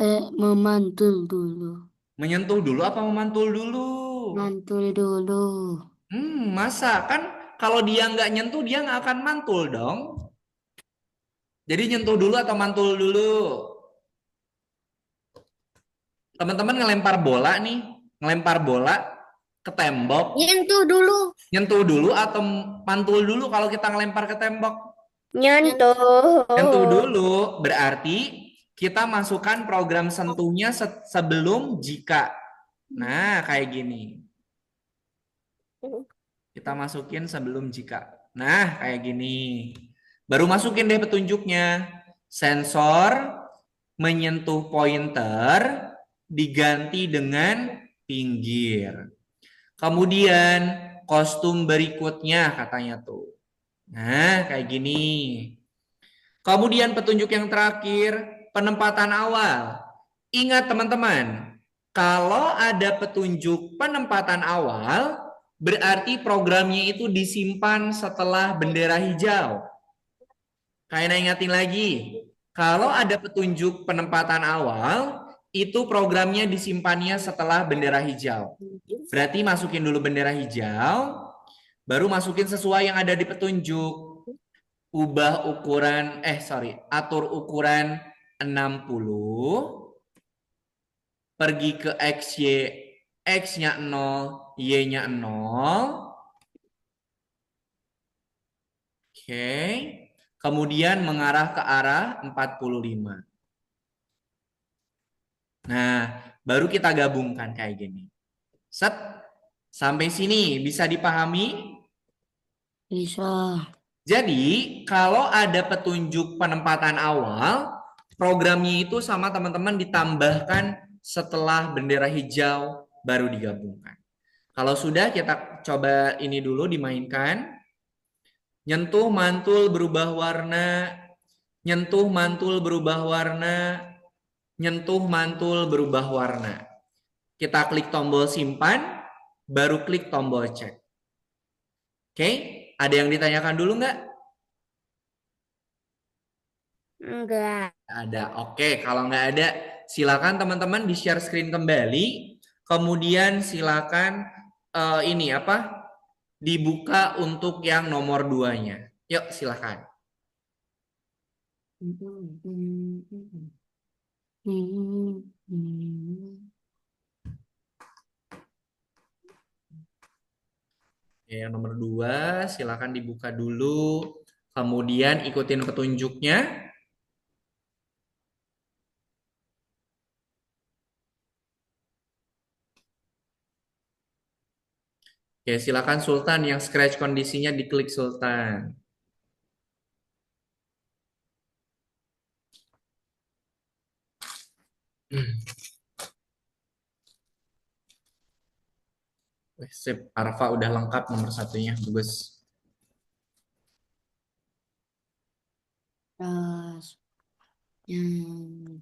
dulu. Menyentuh dulu apa memantul dulu? Mantul dulu. Masa kan kalau dia nggak nyentuh dia nggak akan mantul dong. Jadi nyentuh dulu atau mantul dulu? Teman-teman ngelempar bola nih, ngelempar bola ke tembok. Nyentuh dulu. Nyentuh dulu atau mantul dulu kalau kita ngelempar ke tembok? Nyentuh. Nyentuh dulu, berarti kita masukkan program sentuhnya sebelum jika. Nah, kayak gini. Kita masukin sebelum jika. Nah, kayak gini. Baru masukin deh petunjuknya. Sensor menyentuh pointer diganti dengan pinggir. Kemudian kostum berikutnya katanya tuh. Nah, kayak gini. Kemudian petunjuk yang terakhir, penempatan awal. Ingat teman-teman, kalau ada petunjuk penempatan awal, berarti programnya itu disimpan setelah bendera hijau. Kalian ingatin lagi, kalau ada petunjuk penempatan awal, itu programnya disimpannya setelah bendera hijau. Berarti masukin dulu bendera hijau, baru masukin sesuai yang ada di petunjuk. Ubah ukuran, atur ukuran 60, pergi ke XY, X-nya 0, Y-nya 0. Oke. Kemudian mengarah ke arah 45. Nah, baru kita gabungkan kayak gini. Set. Sampai sini bisa dipahami? Bisa. Jadi, kalau ada petunjuk penempatan awal, programnya itu sama teman-teman ditambahkan setelah bendera hijau baru digabungkan. Kalau sudah, kita coba ini dulu dimainkan. Nyentuh mantul berubah warna, nyentuh mantul berubah warna, nyentuh mantul berubah warna. Kita klik tombol simpan, baru klik tombol cek. Oke, ada yang ditanyakan dulu nggak? Enggak. Ada. Oke, kalau nggak ada, silakan teman-teman di share screen kembali. Kemudian silakan ini apa? Dibuka untuk yang nomor 2-nya. Yuk, silakan. Yang nomor 2, silakan dibuka dulu. Kemudian ikutin petunjuknya. Oke, silakan Sultan yang scratch kondisinya diklik Sultan. Sip, Arfa udah lengkap nomor 1-nya, bagus. Terus yang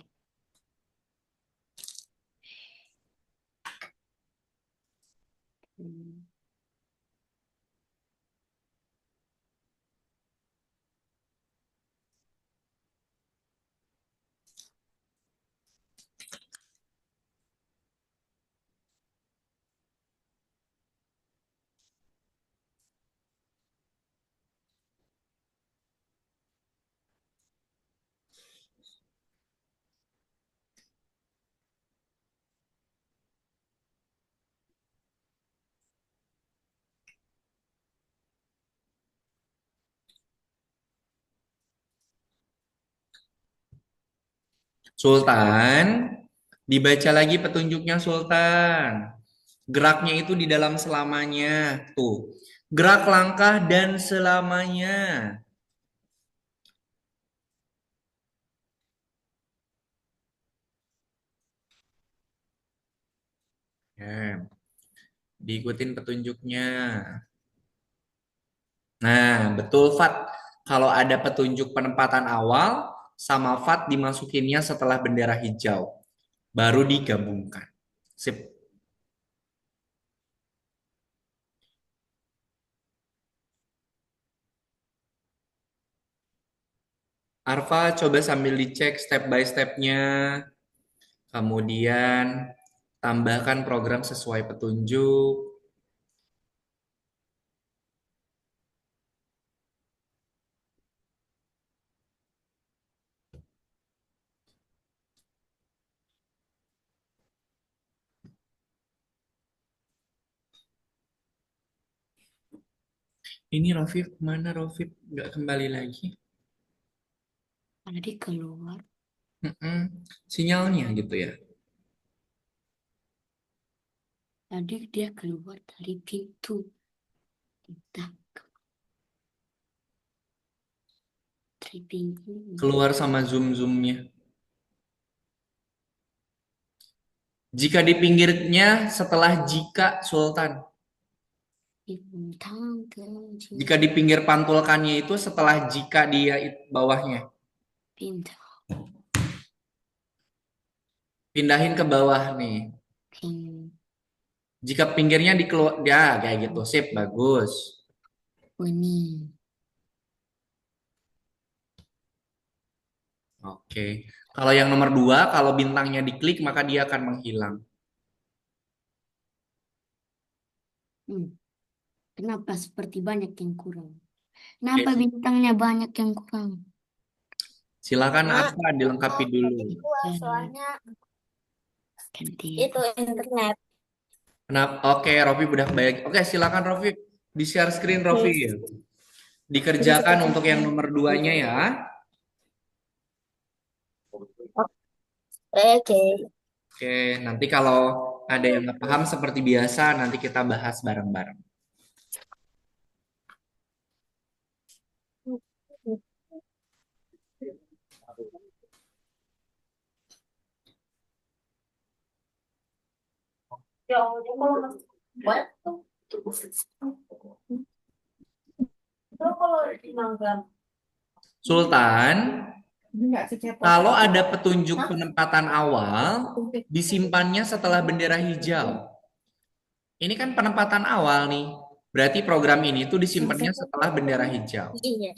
Sultan, dibaca lagi petunjuknya Sultan. Geraknya itu di dalam selamanya. Tuh, gerak langkah dan selamanya. Ya, diikutin petunjuknya. Nah, betul Fat. Kalau ada petunjuk penempatan awal, sama Fat dimasukinnya setelah bendera hijau. Baru digabungkan. Sip. Arfa coba sambil dicek step by step-nya. Kemudian tambahkan program sesuai petunjuk. Ini Rofif, mana Rofif? Nggak kembali lagi. tadi keluar. Sinyalnya gitu ya. Tadi dia keluar dari pintu. Entah dari pintu. Keluar sama zoom-zoomnya. Jika di pinggirnya setelah jika Sultan. bintang kecil. Jika di pinggir pantulkannya itu setelah jika dia bawahnya. Bintang Pindahin ke bawah nih. pink Jika pinggirnya dikeluar, ya kayak gitu. Sip, bagus. kuning. Oke. Kalau yang nomor 2, kalau bintangnya diklik maka dia akan menghilang. Kenapa seperti banyak yang kurang? Oke, Kenapa bintangnya banyak yang kurang? silakan Mak, apa dilengkapi dulu. soalnya Ganti. itu internet. Kenapa? Oke, Rofi udah baik. Oke, silakan Rofi. Di share screen Rofi. Dikerjakan untuk yang nomor 2-nya ya. Oke. Oke, nanti kalau ada yang nggak paham seperti biasa, nanti kita bahas bareng-bareng. Ya, kalau buat kalau mangga Sultan, enggak secepat kalau ada petunjuk penempatan awal, disimpannya setelah bendera hijau. Ini kan penempatan awal nih. Berarti program ini tuh disimpannya setelah bendera hijau. iya.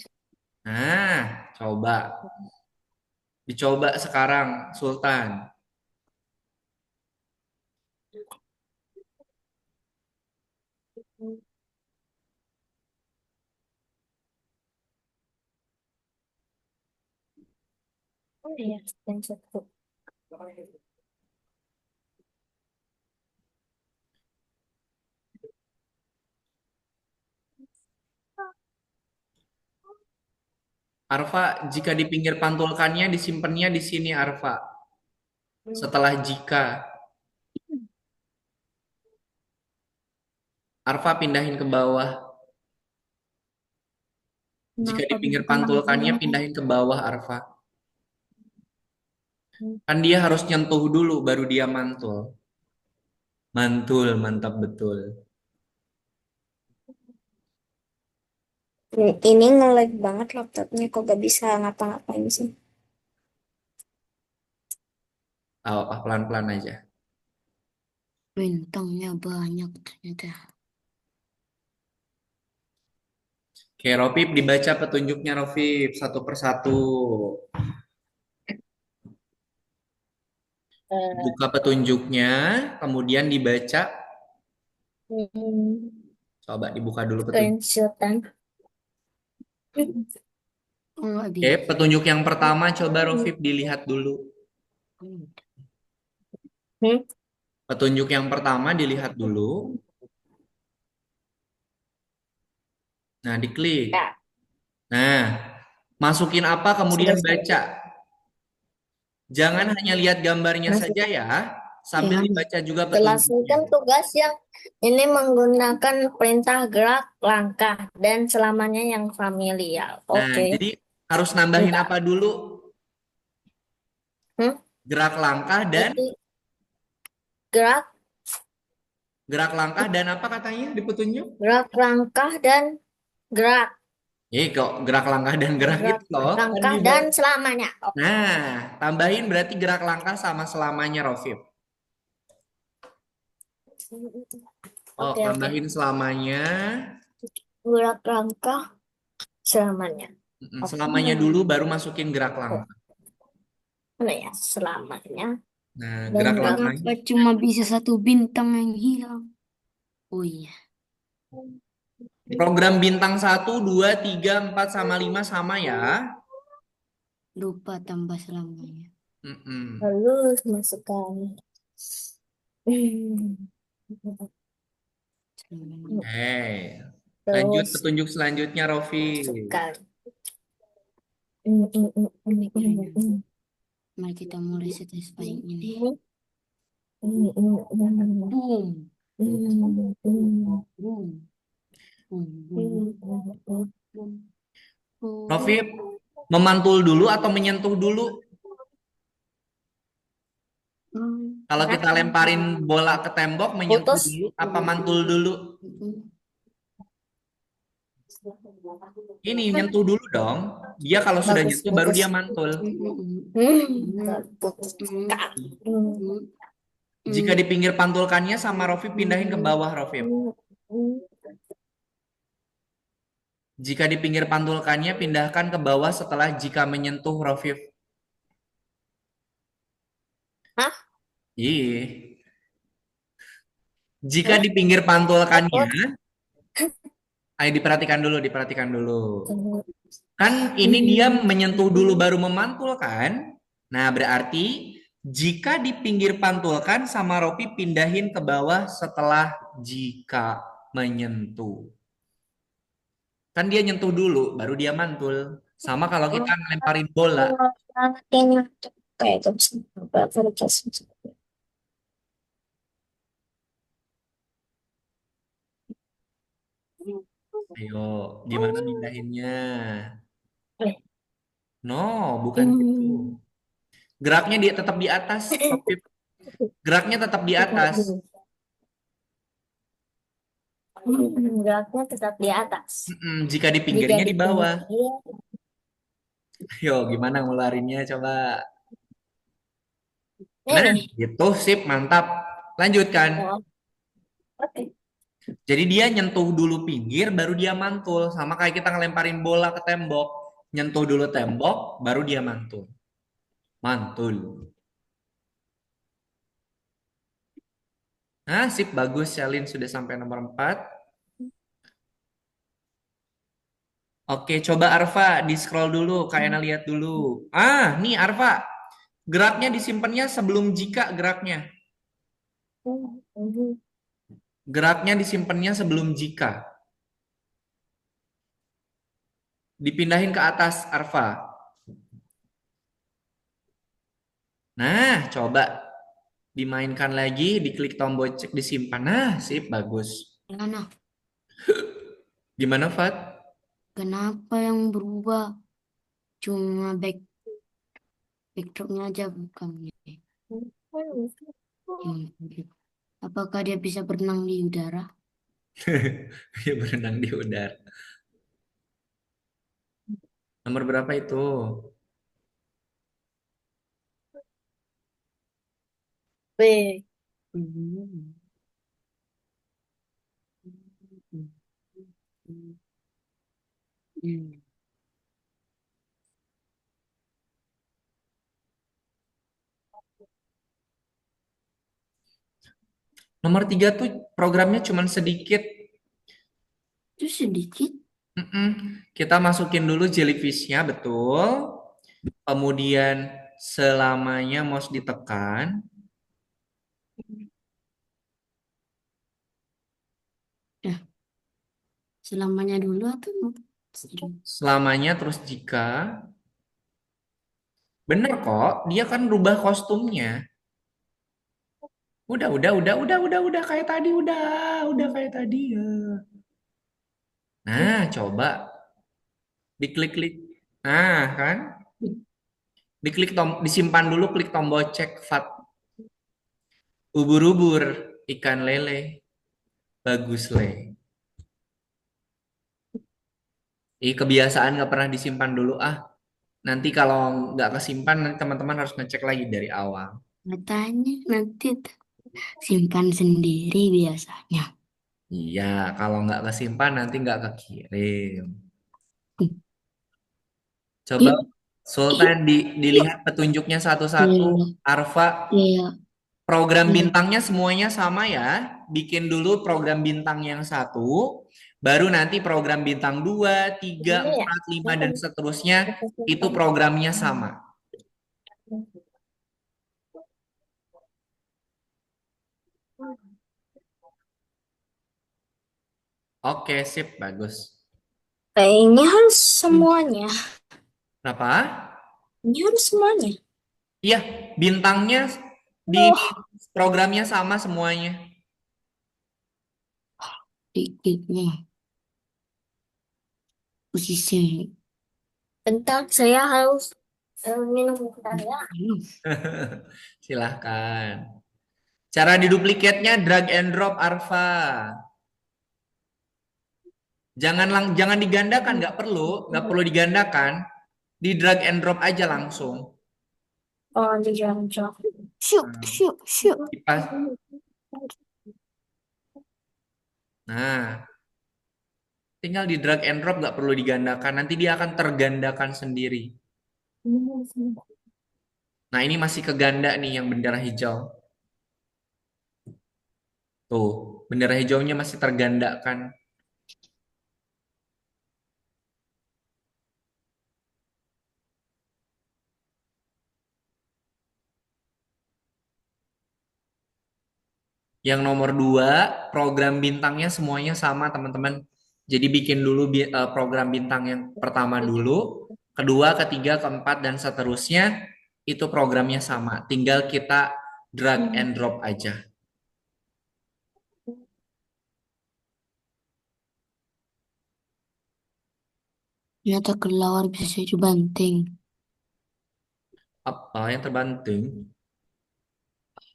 Nah, coba. Dicoba sekarang, Sultan. Oh iya, dan satu. Arfa, jika di pinggir pantulkannya disimpannya di sini, Arfa. Setelah jika. Arfa pindahin ke bawah. Jika di pinggir pantulkannya pindahin ke bawah, Arfa. Kan dia harus nyentuh dulu baru dia mantul. Mantul, mantap betul. Ini nge-lag banget laptopnya, kok gak bisa ngapa-ngapain sih. Oh, pelan-pelan aja. Bintangnya banyak ternyata. Oke, Rofib dibaca petunjuknya Rofib satu persatu. Buka petunjuknya, kemudian dibaca. Coba dibuka dulu petunjuk. Screenshotan. Nggak Oke, bisa. petunjuk yang pertama coba Rofib dilihat dulu. Petunjuk yang pertama dilihat dulu. Nah, diklik. Ya, Nah, masukin apa kemudian sudah baca. Jangan hanya lihat gambarnya masuk. saja ya, sambil dibaca juga petunjuknya. Selesaikan tugas yang ini menggunakan perintah gerak, langkah, dan selamanya yang familiar. Nah, Oke. jadi harus nambahin Bentar. apa dulu? Hmm? Gerak langkah dan Jadi gerak, apa katanya di petunjuk? gerak, langkah, dan gerak. Kok gerak langkah dan gerak Gerak, gitu loh. Kan langkah, bisa. dan selamanya. Oke. Nah, tambahin berarti gerak langkah sama selamanya, Rofib. Oh, Oke, oke. tambahin selamanya. Gerak, langkah, selamanya. Oke. Selamanya dulu baru masukin gerak langkah. Mana ya? Selamanya. Nah, Dan gerak gerak. langkah. Kenapa cuma bisa satu bintang yang hilang? Oh iya. Program bintang 1, 2, 3, 4, sama 5 sama ya. Lupa tambah selamanya. Mm-mm. Lalu masukkan. Selamanya. Lanjut Terus petunjuk selanjutnya, Rofi. masukkan. Mari kita mulai satisfying ini. Boom. Boom. Boom. Boom. Boom. Boom. Rofi, memantul dulu atau menyentuh dulu? Kalau kita lemparin bola ke tembok, menyentuh Putus. dulu apa mantul dulu? Ini nyentuh dulu dong. Dia kalau sudah Bagus, nyentuh baru bagus. dia mantul. Bagus. Jika di pinggir pantulkannya sama Rofif pindahin ke bawah Rofif. Jika di pinggir pantulkannya pindahkan ke bawah setelah jika menyentuh Rofif. Hah? Iya. Jika di pinggir pantulkannya, What? ayo diperhatikan dulu, diperhatikan dulu. Kan ini dia menyentuh dulu baru memantul kan? Nah, berarti jika di pinggir pantulkan sama Ropi pindahin ke bawah setelah jika menyentuh. Kan dia nyentuh dulu baru dia mantul. Sama kalau kita ngelemparin bola. Kayak itu. Ayo, gimana mindahinnya? Eh, No, bukan gitu. Geraknya dia tetap di atas, Ropi. Geraknya tetap di atas. Geraknya tetap di atas. Jika di Jika pinggirnya di di bawah. pinggir, Yo, gimana ngeluarinnya coba? Nah, ini. gitu sip, mantap. Lanjutkan. Oh, oke. Jadi dia nyentuh dulu pinggir, baru dia mantul. Sama kayak kita ngelemparin bola ke tembok. Nyentuh dulu tembok, baru dia mantul. Mantul. Nah, sip, bagus. Shalin sudah sampai nomor 4. Oke, coba Arfa di-scroll dulu. Kak Ena lihat dulu. Ah, nih Arfa. Geraknya disimpannya sebelum jika geraknya. Geraknya disimpannya sebelum jika. Dipindahin ke atas, Arfa. Nah, coba dimainkan lagi, diklik tombol cek disimpan. Nah, sip, bagus. Mana? Gimana, Fat? Kenapa yang berubah? Cuma backdropnya aja bukan ini. Apakah dia bisa berenang di udara? Ya berenang di udara. Nomor berapa itu? B. Hmm. Hmm. Nomor 3 tuh programnya cuman sedikit. Itu sedikit. Mm-mm. Kita masukin dulu jellyfishnya, betul. Kemudian selamanya mouse ditekan. Ya, selamanya dulu atau Selamanya terus jika. Bener kok, dia kan rubah kostumnya. Udah kayak tadi, udah kayak tadi ya. Nah, coba diklik-klik. Nah, kan? Diklik disimpan dulu, klik tombol cek FAT. Ubur-ubur, ikan lele, bagus le. Ih, kebiasaan nggak pernah disimpan dulu ah. Nanti kalau nggak kesimpan, nanti teman-teman harus ngecek lagi dari awal. katanya nanti simpan sendiri biasanya. Iya, kalau nggak kesimpan nanti nggak kekirim. Coba Ih, ih, Sultan dilihat petunjuknya satu-satu. iya, Arfa, iya, program iya. bintangnya semuanya sama ya. Bikin dulu program bintang yang satu, baru nanti program bintang 2, 3, Ini ya. 4, 5, dan seterusnya itu programnya sama. Oke, sip, bagus. Kayaknya harus semuanya. Kenapa? Ini harus semuanya. Iya, bintangnya di Oh, programnya sama semuanya. Dikitnya posisi. bentar, saya harus minum bentar ya. Silahkan. Cara diduplikatnya drag and drop Arfa. Jangan digandakan, nggak perlu digandakan. Di drag and drop aja langsung. Oh, di jam-jam. Syuk, Nah, syuk, syuk. kipas. Nah, tinggal di drag and drop, nggak perlu digandakan. Nanti dia akan tergandakan sendiri. Nah, ini masih keganda nih yang bendera hijau. Tuh, bendera hijaunya masih tergandakan. Yang nomor 2, program bintangnya semuanya sama, teman-teman. Jadi bikin dulu program bintang yang pertama dulu, kedua, ketiga, keempat, dan seterusnya. Itu programnya sama. Tinggal kita drag and drop aja. Ternyata kelelawar bisa jadi banteng. Apa yang terbanting?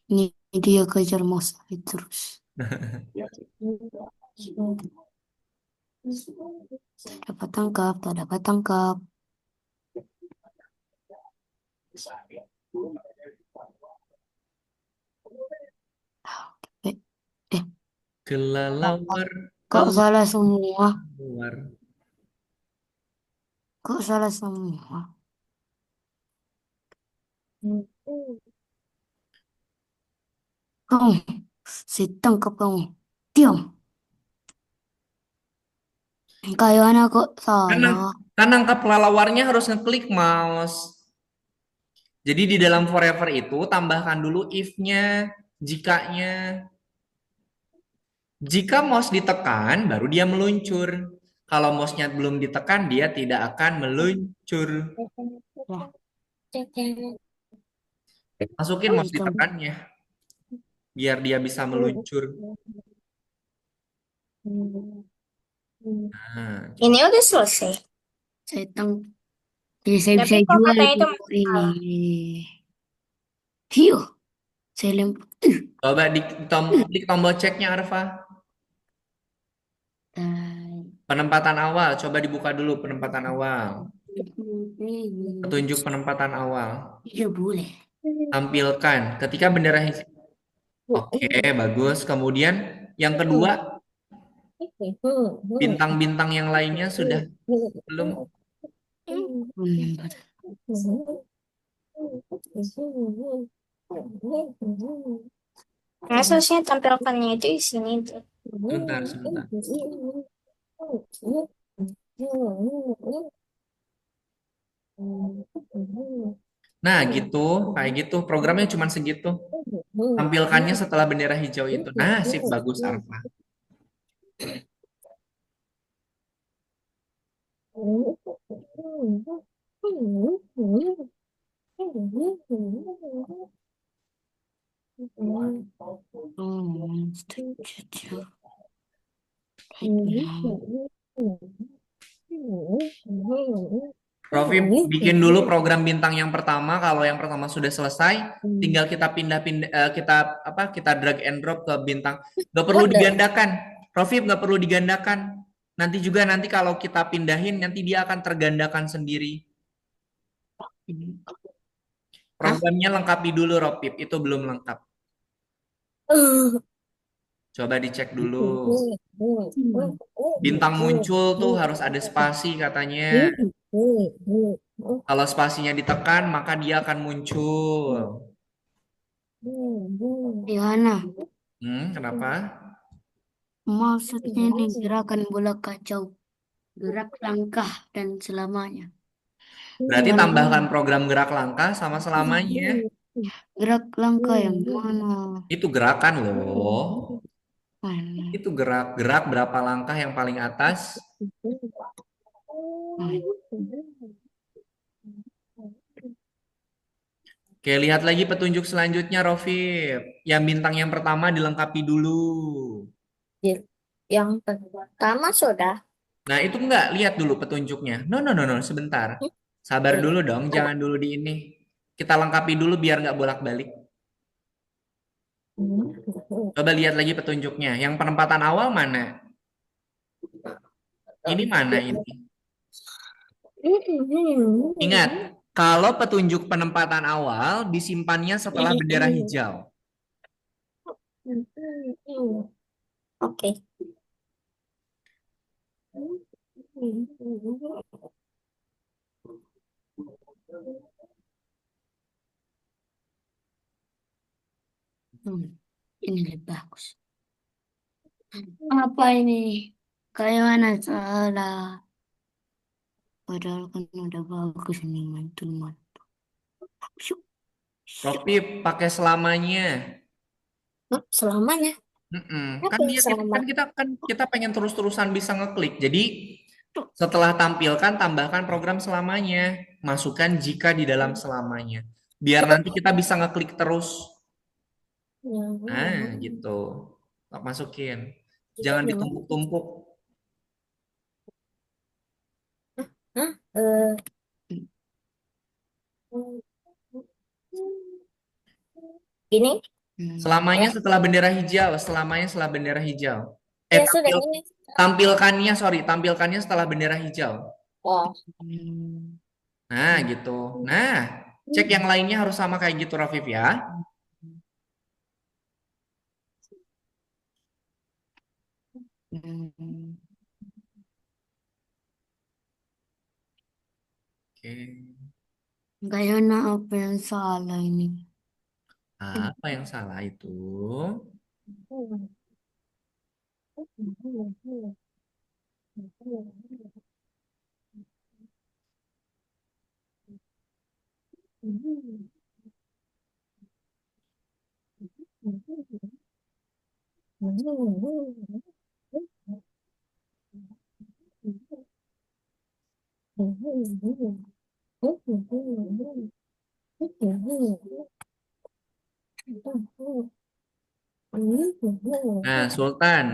Ini dia kejar mouse terus. Tak dapat tangkap, tak dapat tangkap. Eh, eh, Kelelawar, kok salah semua? kelelawar. Kok salah semua? Kamu, saya tangkap kamu. Diam. Kayak anak kok Kan, salah. kan nangkap kelelawarnya harus ngeklik mouse. Jadi di dalam forever itu tambahkan dulu if-nya, jikanya. Jika mouse ditekan, baru dia meluncur. Kalau mouse-nya belum ditekan, dia tidak akan meluncur. Wah, Masukin mouse itu. ditekannya, biar dia bisa meluncur. Nah, Ini udah selesai. Saya tang, jadi saya Tapi bisa kok jual katanya itu itu ini. mahal. Hiu, saya lempar. coba klik tombol ceknya, Arfa. Dan Penempatan awal, coba dibuka dulu penempatan awal. Petunjuk penempatan awal. ya boleh. Tampilkan ketika bendera hijau. Oke, bagus. Kemudian yang kedua, bintang-bintang yang lainnya sudah belum? Nah, seharusnya tampilkannya itu di sini tuh. Sebentar, sebentar. Nah, gitu, kayak gitu. Programnya cuma segitu. Tampilkannya setelah bendera hijau itu. Nah, sip, bagus, Arfa. Setuju. Right now. Rofi bikin dulu program bintang yang pertama. Kalau yang pertama sudah selesai, tinggal kita pindah-pindah, kita drag and drop ke bintang. Nggak perlu digandakan. Rofi nggak perlu digandakan. Nanti kalau kita pindahin, nanti dia akan tergandakan sendiri. Programnya lengkapi dulu, Ropip. Itu belum lengkap. Coba dicek dulu. Bintang muncul tuh harus ada spasi katanya. Kalau spasinya ditekan, maka dia akan muncul. Diana, Kenapa? maksudnya ini gerakan bola kacau, gerak langkah dan selamanya. Berarti Yang tambahkan program gerak langkah sama selamanya. gerak langkah yang mana? Itu gerakan loh. Mana? Itu gerak berapa langkah yang paling atas. Mana? Oke, lihat lagi petunjuk selanjutnya, Rofif. Yang bintang yang pertama dilengkapi dulu. Yang pertama sudah. Nah, itu enggak, lihat dulu petunjuknya. No, no, no, no, sebentar. Sabar dulu dong, jangan dulu di ini. Kita lengkapi dulu biar nggak bolak-balik. Coba lihat lagi petunjuknya. Yang penempatan awal mana? Ini mana ini? Ingat, kalau petunjuk penempatan awal disimpannya setelah bendera hijau. Oke. Ini lebih bagus. Apa ini? Kayak mana salah? Padahal kan udah bagus ini mantul-mantul. Syuk. Ropi pakai selamanya. Selamanya. Kan Apa yang dia selamat? kan kita pengen terus-terusan bisa ngeklik. Jadi setelah tampilkan tambahkan program selamanya. Masukkan jika di dalam selamanya. Biar nanti kita bisa ngeklik terus. Nah, gitu. Masukin. Jika Jangan memang. ditumpuk-tumpuk. Hah? Eh, ini Selamanya ya, setelah bendera hijau, selamanya setelah bendera hijau. ya sudah ini. Tampilkannya, sorry, tampilkannya setelah bendera hijau. Oh. Nah, gitu. Nah, cek yang lainnya harus sama kayak gitu, Rafif ya. Oke. Kayaknya apa yang salah ini? Apa yang salah itu? Nah, Sultan,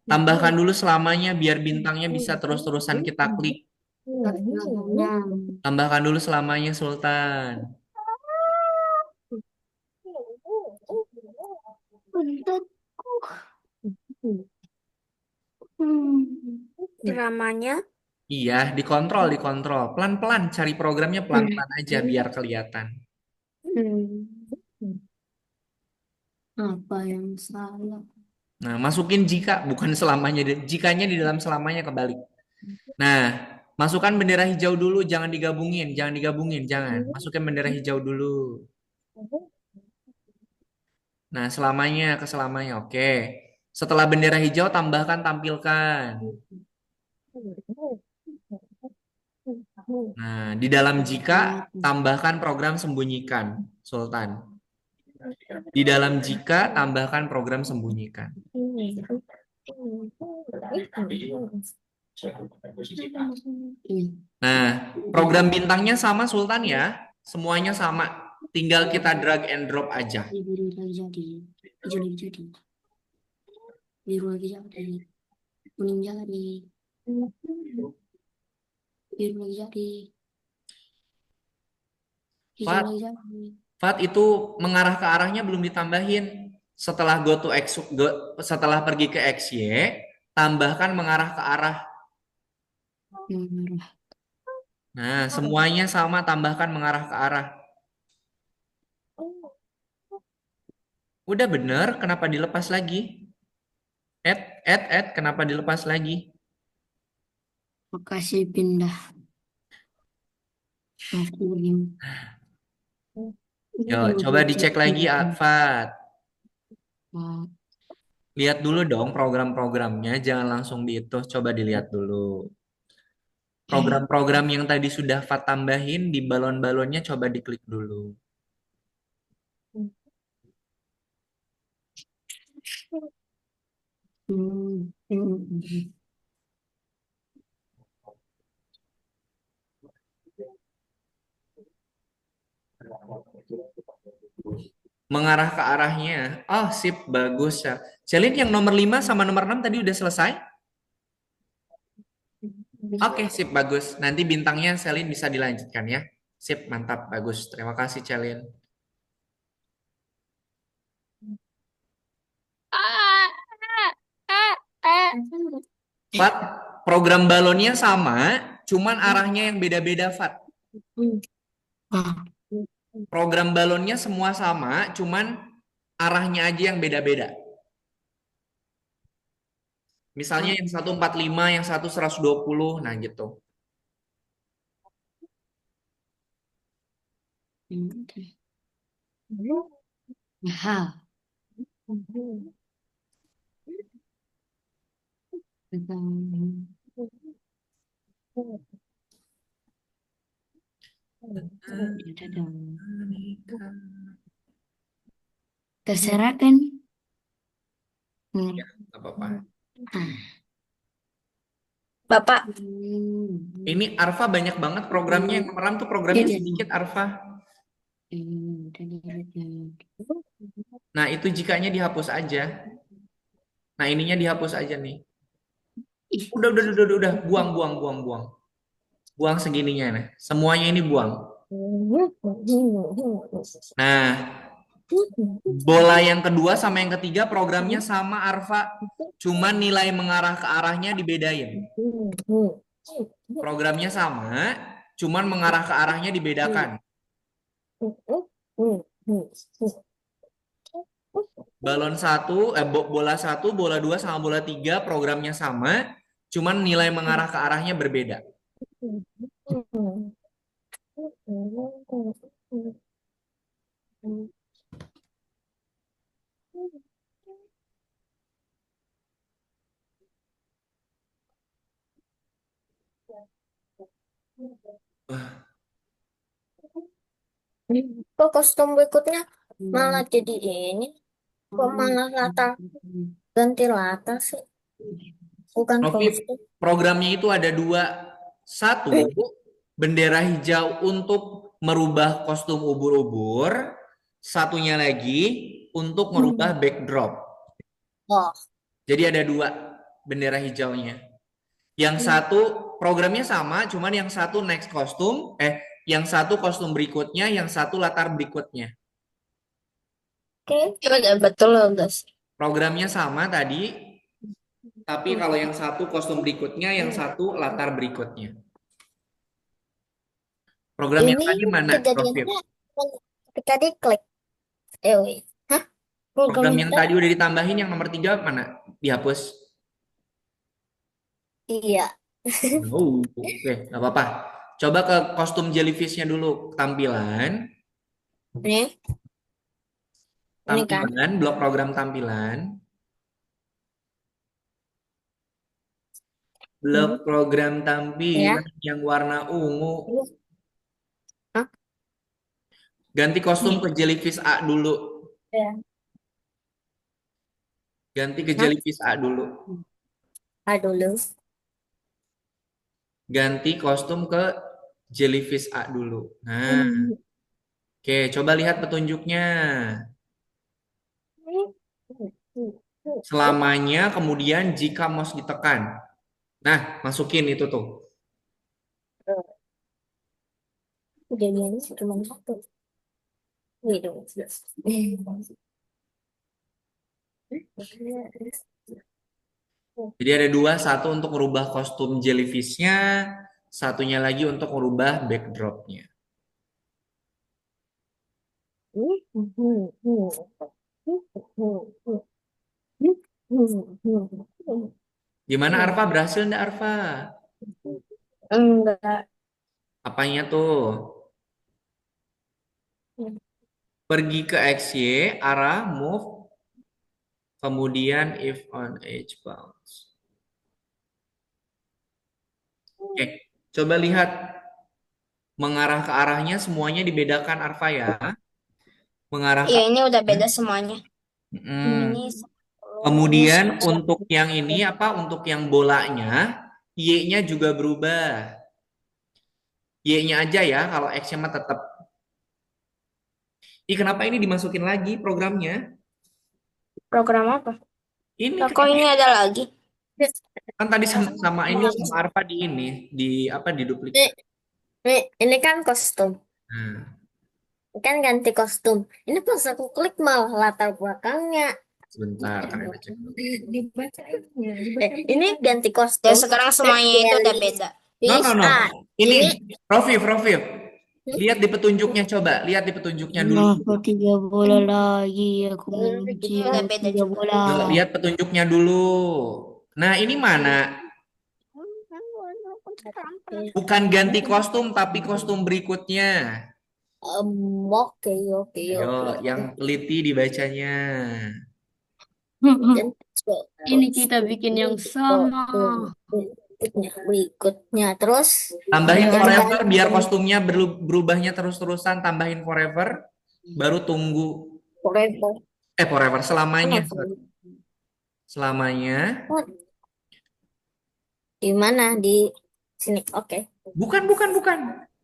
tambahkan dulu selamanya biar bintangnya bisa terus-terusan kita klik. Selamanya. Tambahkan dulu selamanya, Sultan. Bentakku. Hmm. Dramanya. Iya, dikontrol, dikontrol. Pelan-pelan, cari programnya pelan-pelan aja biar kelihatan. Apa yang salah? Nah, masukin jika, bukan selamanya. Jikanya di dalam selamanya kebalik. Nah, masukkan bendera hijau dulu, jangan digabungin, jangan digabungin, jangan. Masukin bendera hijau dulu. Nah, selamanya ke selamanya, oke. Setelah bendera hijau, tambahkan tampilkan. Nah, di dalam jika, tambahkan program sembunyikan, Sultan. Di dalam jika, tambahkan program sembunyikan. Nah, program bintangnya sama, Sultan ya. Semuanya sama. Tinggal kita drag and drop aja. Biru lagi jadi, hijau lagi jadi, biru lagi jadi, kuning jadi, biru lagi jadi, hijau Fat, lagi jadi. Fat itu mengarah ke arahnya belum ditambahin. Setelah setelah pergi ke XY, tambahkan mengarah ke arah. Merah. Nah, semuanya sama, tambahkan mengarah ke arah. Udah bener, kenapa dilepas lagi? Kenapa dilepas lagi? Makasih pindah. Masukin. Yo, coba dicek lagi, Fat. Lihat dulu dong program-programnya, jangan langsung di itu, coba dilihat dulu. Program-program yang tadi sudah Fat tambahin di balon-balonnya coba diklik dulu. Mengarah ke arahnya. Oh, sip, bagus ya. Celin yang nomor 5 sama nomor 6 tadi udah selesai? Oke, sip, bagus. Nanti bintangnya Celin bisa dilanjutkan ya. Sip, mantap, bagus. Terima kasih, Celin. Fat, program balonnya sama, cuman arahnya yang beda-beda, Fat. Ah, Program balonnya semua sama, cuman arahnya aja yang beda-beda. Misalnya yang satu 45, yang satu 120, nah gitu. oke. Ya, tentang ada dong. Terserah kan? Ya, nggak apa-apa. Ah. Bapak, Ini Arfa banyak banget programnya, yang meram tuh programnya Iya, sedikit, Arfa. Nah, itu jikanya dihapus aja. Nah, ininya dihapus aja nih. Udah, buang, buang, buang, buang. Buang segininya nih. Semuanya ini buang. Nah, bola yang kedua sama yang ketiga programnya sama, Arfa. Cuman nilai mengarah ke arahnya dibedain. Programnya sama, cuman mengarah ke arahnya dibedakan. Balon satu, bola satu, bola dua sama bola tiga programnya sama, cuman nilai mengarah ke arahnya berbeda. kok kostum berikutnya malah jadi ini? Kok malah latar ganti latar sih? Bukan Oke, kostum. programnya itu ada dua. Satu, bendera hijau untuk merubah kostum ubur-ubur. Satunya lagi untuk merubah backdrop. Oh, Jadi ada dua bendera hijaunya. Yang satu programnya sama, cuman yang satu next kostum, yang satu kostum berikutnya, yang satu latar berikutnya. oke. Udah betul udah sih. Programnya sama tadi, tapi kalau yang satu kostum berikutnya, yang satu latar berikutnya. Program yang Ini tadi mana, Prof. Yip? kejadiannya ketika diklik. Wait. Hah? Program Programnya yang tadi? tadi udah ditambahin yang nomor 3 mana? Dihapus. Iya. Oh, oke, nggak apa-apa. Coba ke kostum jellyfish-nya dulu, tampilan, Ini kan. blok program tampilan, blok program Ya. tampilan yang warna ungu. Hah? Ganti kostum ke jellyfish A dulu. Ya. Ganti ke Hah? jellyfish A dulu. Dulu. Ganti kostum ke jellyfish A dulu. Nah, oke, coba lihat petunjuknya. Selamanya, kemudian jika mouse ditekan. Nah, masukin itu tuh. Kejadiannya cuma satu. Gitu. Jadi ada dua, satu untuk merubah kostum jellyfish-nya, satunya lagi untuk merubah backdrop-nya. Gimana Arfa? Berhasil enggak Arfa? Enggak. Apanya tuh? Pergi ke XY, arah, move, kemudian if on edge bounce. Oke, coba lihat. Mengarah ke arahnya semuanya dibedakan Arfa ya. Mengarah ke Iya, ini udah beda semuanya. Mm. Ini Kemudian terus untuk yang ini apa? Untuk yang bolanya, Y-nya juga berubah. Y-nya aja ya, kalau X-nya mah tetap. Kenapa ini dimasukin lagi programnya? program apa? Ini Lah, kok kenapa? ini ada lagi? Kan tadi sama ini sama Arfa di ini, di apa di Ini, duplikat. ini kan kostum. Nah, Kan ganti kostum. Ini pas aku klik malah latar belakangnya. Sebentar, kan kita cek dulu. Dibaca ya, Ini ganti Dan kostum. sekarang semuanya itu udah beda. No, no, no. Ini Ini, Rofif. Lihat di petunjuknya, coba. Lihat di petunjuknya dulu. Kenapa 3 bola lagi? Aku membenci Udah yang beda 3 juga. bola. Lihat petunjuknya dulu. Nah, ini mana? Bukan ganti kostum, tapi kostum berikutnya. oke. Ayo, yang teliti dibacanya. Dan Ini kita bikin yang sama. berikutnya terus Tambahin Ayo, forever biar kostumnya berubahnya terus-terusan. Tambahin forever, baru tunggu. forever. Forever selamanya. Mana Selamanya. di mana di sini? Oke. Bukan.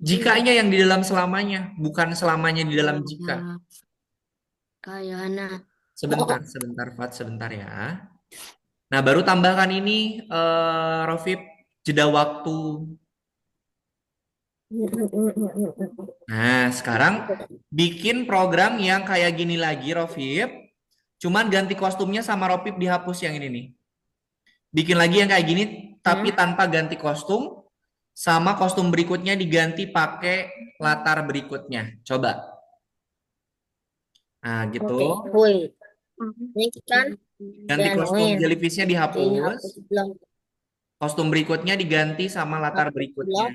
Jikanya yang di dalam selamanya, bukan selamanya di dalam jika. Kayak anak. Sebentar, Fat, sebentar ya. Nah, baru tambahkan ini, Rofib, jeda waktu. Nah, sekarang bikin program yang kayak gini lagi, Rofib. Cuman ganti kostumnya sama Rofib dihapus yang ini nih. Bikin lagi yang kayak gini, tapi tanpa ganti kostum. Sama kostum berikutnya diganti pakai latar berikutnya. Coba. Nah, gitu. Oke, wait. Ini kan Ganti kostum dianuin. jellyfishnya dihapus. Belum. Kostum berikutnya diganti sama latar berikutnya.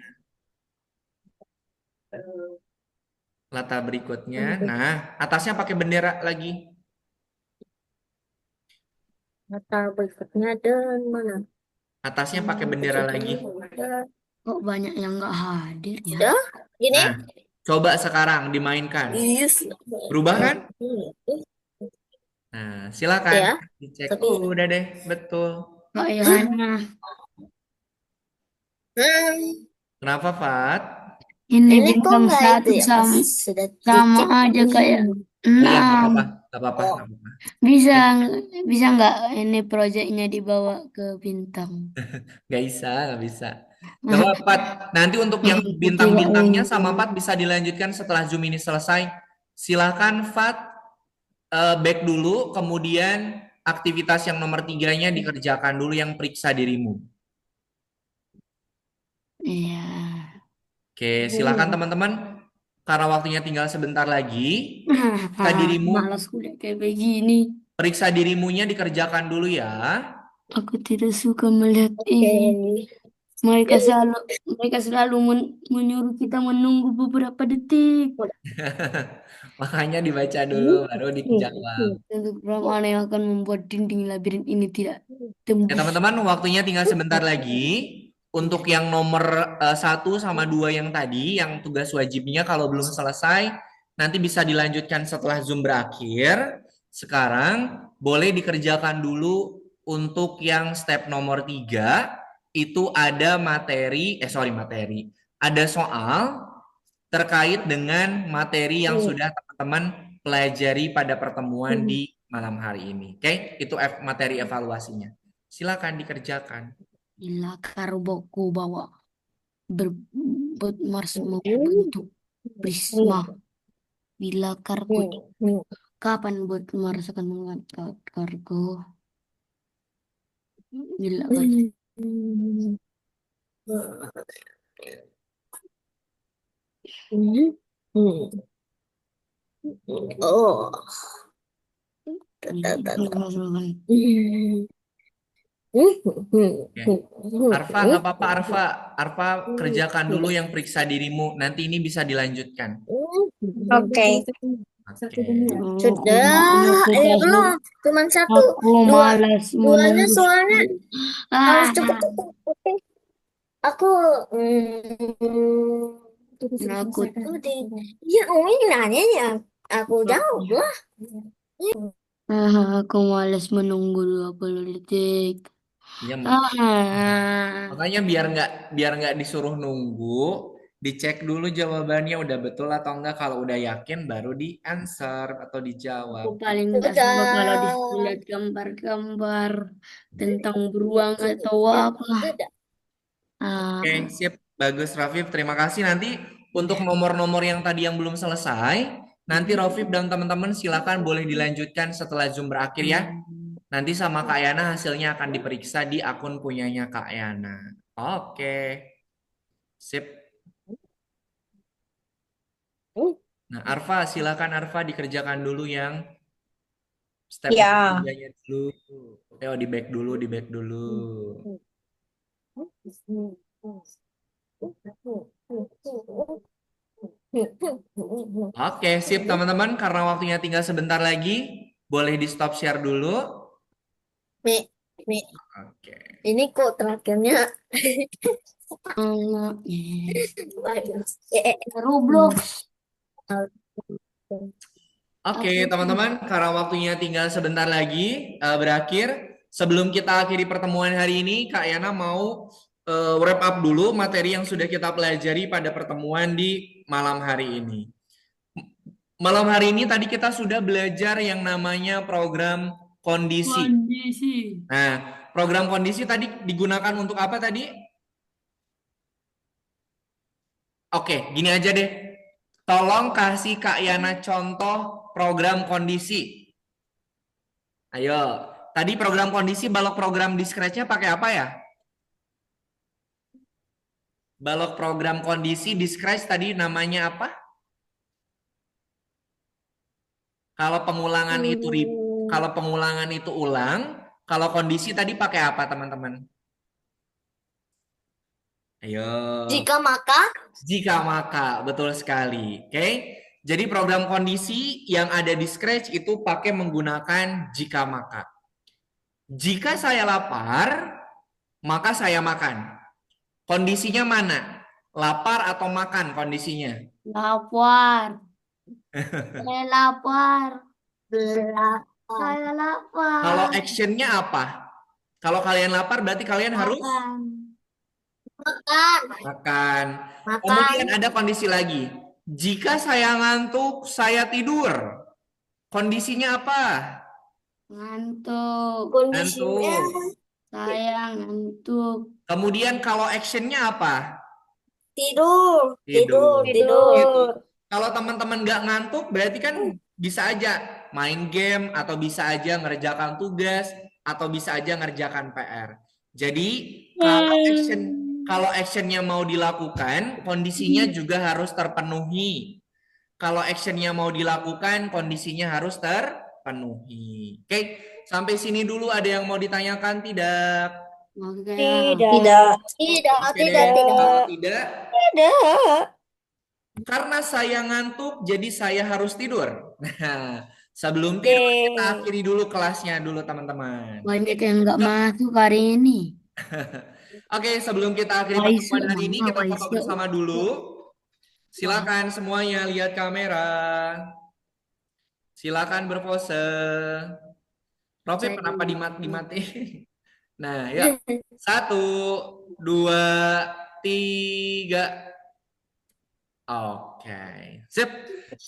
Latar berikutnya. Nah, atasnya pakai bendera lagi. Latar berikutnya dan mana? Atasnya pakai bendera lagi. Kok banyak yang nggak hadir ya? Udah, gini. Nah, coba sekarang dimainkan. Yes. Berubah kan? Nah, silakan Ya, dicek. tapi- Oh, udah deh, betul. Kayak anak. Kenapa, Fat? Ini Ini kok bintang nggak satu itu ya? sama, Sudah sama dicek. aja kayak Iya, nggak 6. apa-apa, nggak apa-apa, nggak apa-apa. Bisa nggak ini proyeknya dibawa ke bintang? Nggak bisa. Nggak apa-apa, Fat. Nanti untuk yang bintang-bintangnya sama Fat bisa dilanjutkan setelah Zoom ini selesai. Silahkan, Fat, back dulu, kemudian aktivitas yang nomor 3-nya dikerjakan dulu yang periksa dirimu. Iya. Oke, silakan teman-teman. Karena waktunya tinggal sebentar lagi, periksa dirimu, Malas kuliah kayak begini. periksa dirimunya dikerjakan dulu ya. Aku tidak suka melihat Oke. ini. Mereka selalu menyuruh kita menunggu beberapa detik. Makanya dibaca dulu, baru dijawab. Untuk mana yang akan membuat dinding labirin ini tidak Ya tembus. teman-teman, waktunya tinggal sebentar lagi. Untuk yang nomor 1 sama 2 yang tadi, yang tugas wajibnya kalau belum selesai, nanti bisa dilanjutkan setelah Zoom berakhir. Sekarang boleh dikerjakan dulu untuk yang step nomor 3, itu ada materi. Ada soal terkait dengan materi yang sudah teman-teman pelajari pada pertemuan di malam hari ini. Oke, itu materi evaluasinya. Silakan dikerjakan. Bila karboku bawa berbuat Mars membentuk prisma. Bila kargo, kapan buat Mars akan mengangkat kargo? Bila Oh. Arfa, nggak apa-apa Arfa. Arfa kerjakan dulu yang periksa dirimu. Nanti ini bisa dilanjutkan. Oke. Oke. Sudah, belum. Cuma satu. Aku malas Duanya menunggu. soalnya harus Ah, cepet-cepet. Oke. Aku Aku ya Umi nanya ya aku jawab lah. aku malas menunggu 20 detik. Iya, Ah, makanya biar nggak disuruh nunggu, dicek dulu jawabannya udah betul atau enggak. Kalau udah yakin baru di answer atau dijawab. aku paling nggak Sudah. suka kalau dilihat gambar-gambar tentang beruang atau apa. Sudah. Oke, sip. Bagus Rafif, terima kasih. Nanti untuk nomor-nomor yang tadi yang belum selesai, Nanti Rofif dan teman-teman silakan boleh dilanjutkan setelah Zoom berakhir ya. Nanti sama Kak Yana hasilnya akan diperiksa di akun punyanya Kak Yana. Oke, sip. Nah, Arfa, silakan Arfa dikerjakan dulu yang step Ya. ketiganya dulu. Di back dulu, di back dulu. Oke, sip teman-teman. Karena waktunya tinggal sebentar lagi, boleh di stop share dulu. Mi, Mi, Oke. ini kok terakhirnya Roblox. Oke, teman-teman, karena waktunya tinggal sebentar lagi berakhir. Sebelum kita akhiri pertemuan hari ini, Kak Yana mau wrap up dulu materi yang sudah kita pelajari pada pertemuan di malam hari ini. Malam hari ini tadi kita sudah belajar yang namanya program kondisi. Kondisi. Nah, program kondisi tadi digunakan untuk apa tadi? Oke, gini aja deh. Tolong kasih Kak Yana contoh program kondisi. Ayo, tadi program kondisi balok program di Scratch-nya pakai apa ya? Balok program kondisi di Scratch tadi namanya apa? Kalau pengulangan itu ulang, kalau kondisi tadi pakai apa, teman-teman? Ayo. jika Maka, betul sekali. Oke. Jadi program kondisi yang ada di Scratch itu pakai menggunakan jika maka. Jika saya lapar, maka saya makan. Kondisinya mana? Lapar atau makan kondisinya? Lapar. Saya lapar. Saya lapar. Kalau actionnya apa? Kalau kalian lapar berarti kalian harus makan. Kemudian ada kondisi lagi. Jika saya ngantuk, saya tidur. Kondisinya apa? Ngantuk. kondisinya Saya ngantuk. Kemudian kalau actionnya apa? tidur. Kalau teman-teman nggak ngantuk, berarti kan bisa aja main game, atau bisa aja ngerjakan tugas, atau bisa aja ngerjakan PR. Jadi kalau actionnya mau dilakukan, kondisinya juga harus terpenuhi. Kalau actionnya mau dilakukan, kondisinya harus terpenuhi. Oke, sampai sini dulu ada yang mau ditanyakan tidak? Oke. Tidak. Kalau tidak, Tidak. karena saya ngantuk, jadi saya harus tidur. Nah, sebelum tidur kita akhiri dulu kelasnya dulu, teman-teman. Banyak yang nggak masuk hari ini. Oke, sebelum kita akhiri pertemuan hari ini, kita foto bersama dulu. Silakan semuanya lihat kamera. Silakan berpose. Rofif kenapa dimati? Nah, ya. 1, 2, 3. Oke, sip.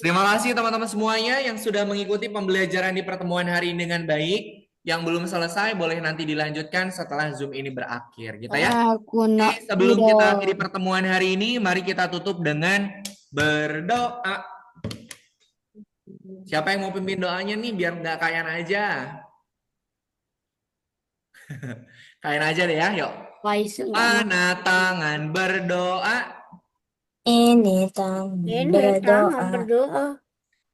Terima kasih teman-teman semuanya yang sudah mengikuti pembelajaran di pertemuan hari ini dengan baik. Yang belum selesai boleh nanti dilanjutkan setelah Zoom ini berakhir, gitu ya. Oke, sebelum kita akhiri pertemuan hari ini, mari kita tutup dengan berdoa. Siapa yang mau pimpin doanya nih biar nggak kayan aja? Kayan aja deh ya, yuk. Mana tangan berdoa? Ini tangan berdoa.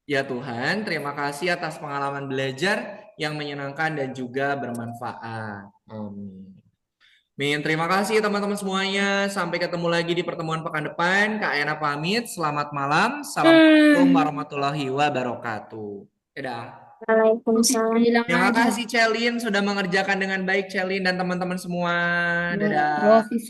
Ya Tuhan, terima kasih atas pengalaman belajar yang menyenangkan dan juga bermanfaat. Amin. Terima kasih teman-teman semuanya. Sampai ketemu lagi di pertemuan pekan depan. Kak Ena pamit. Selamat malam. Assalamualaikum warahmatullahi wabarakatuh. Dadah. Waalaikumsalam. Terima kasih Celin sudah mengerjakan dengan baik, Celin dan teman-teman semua. Dadah.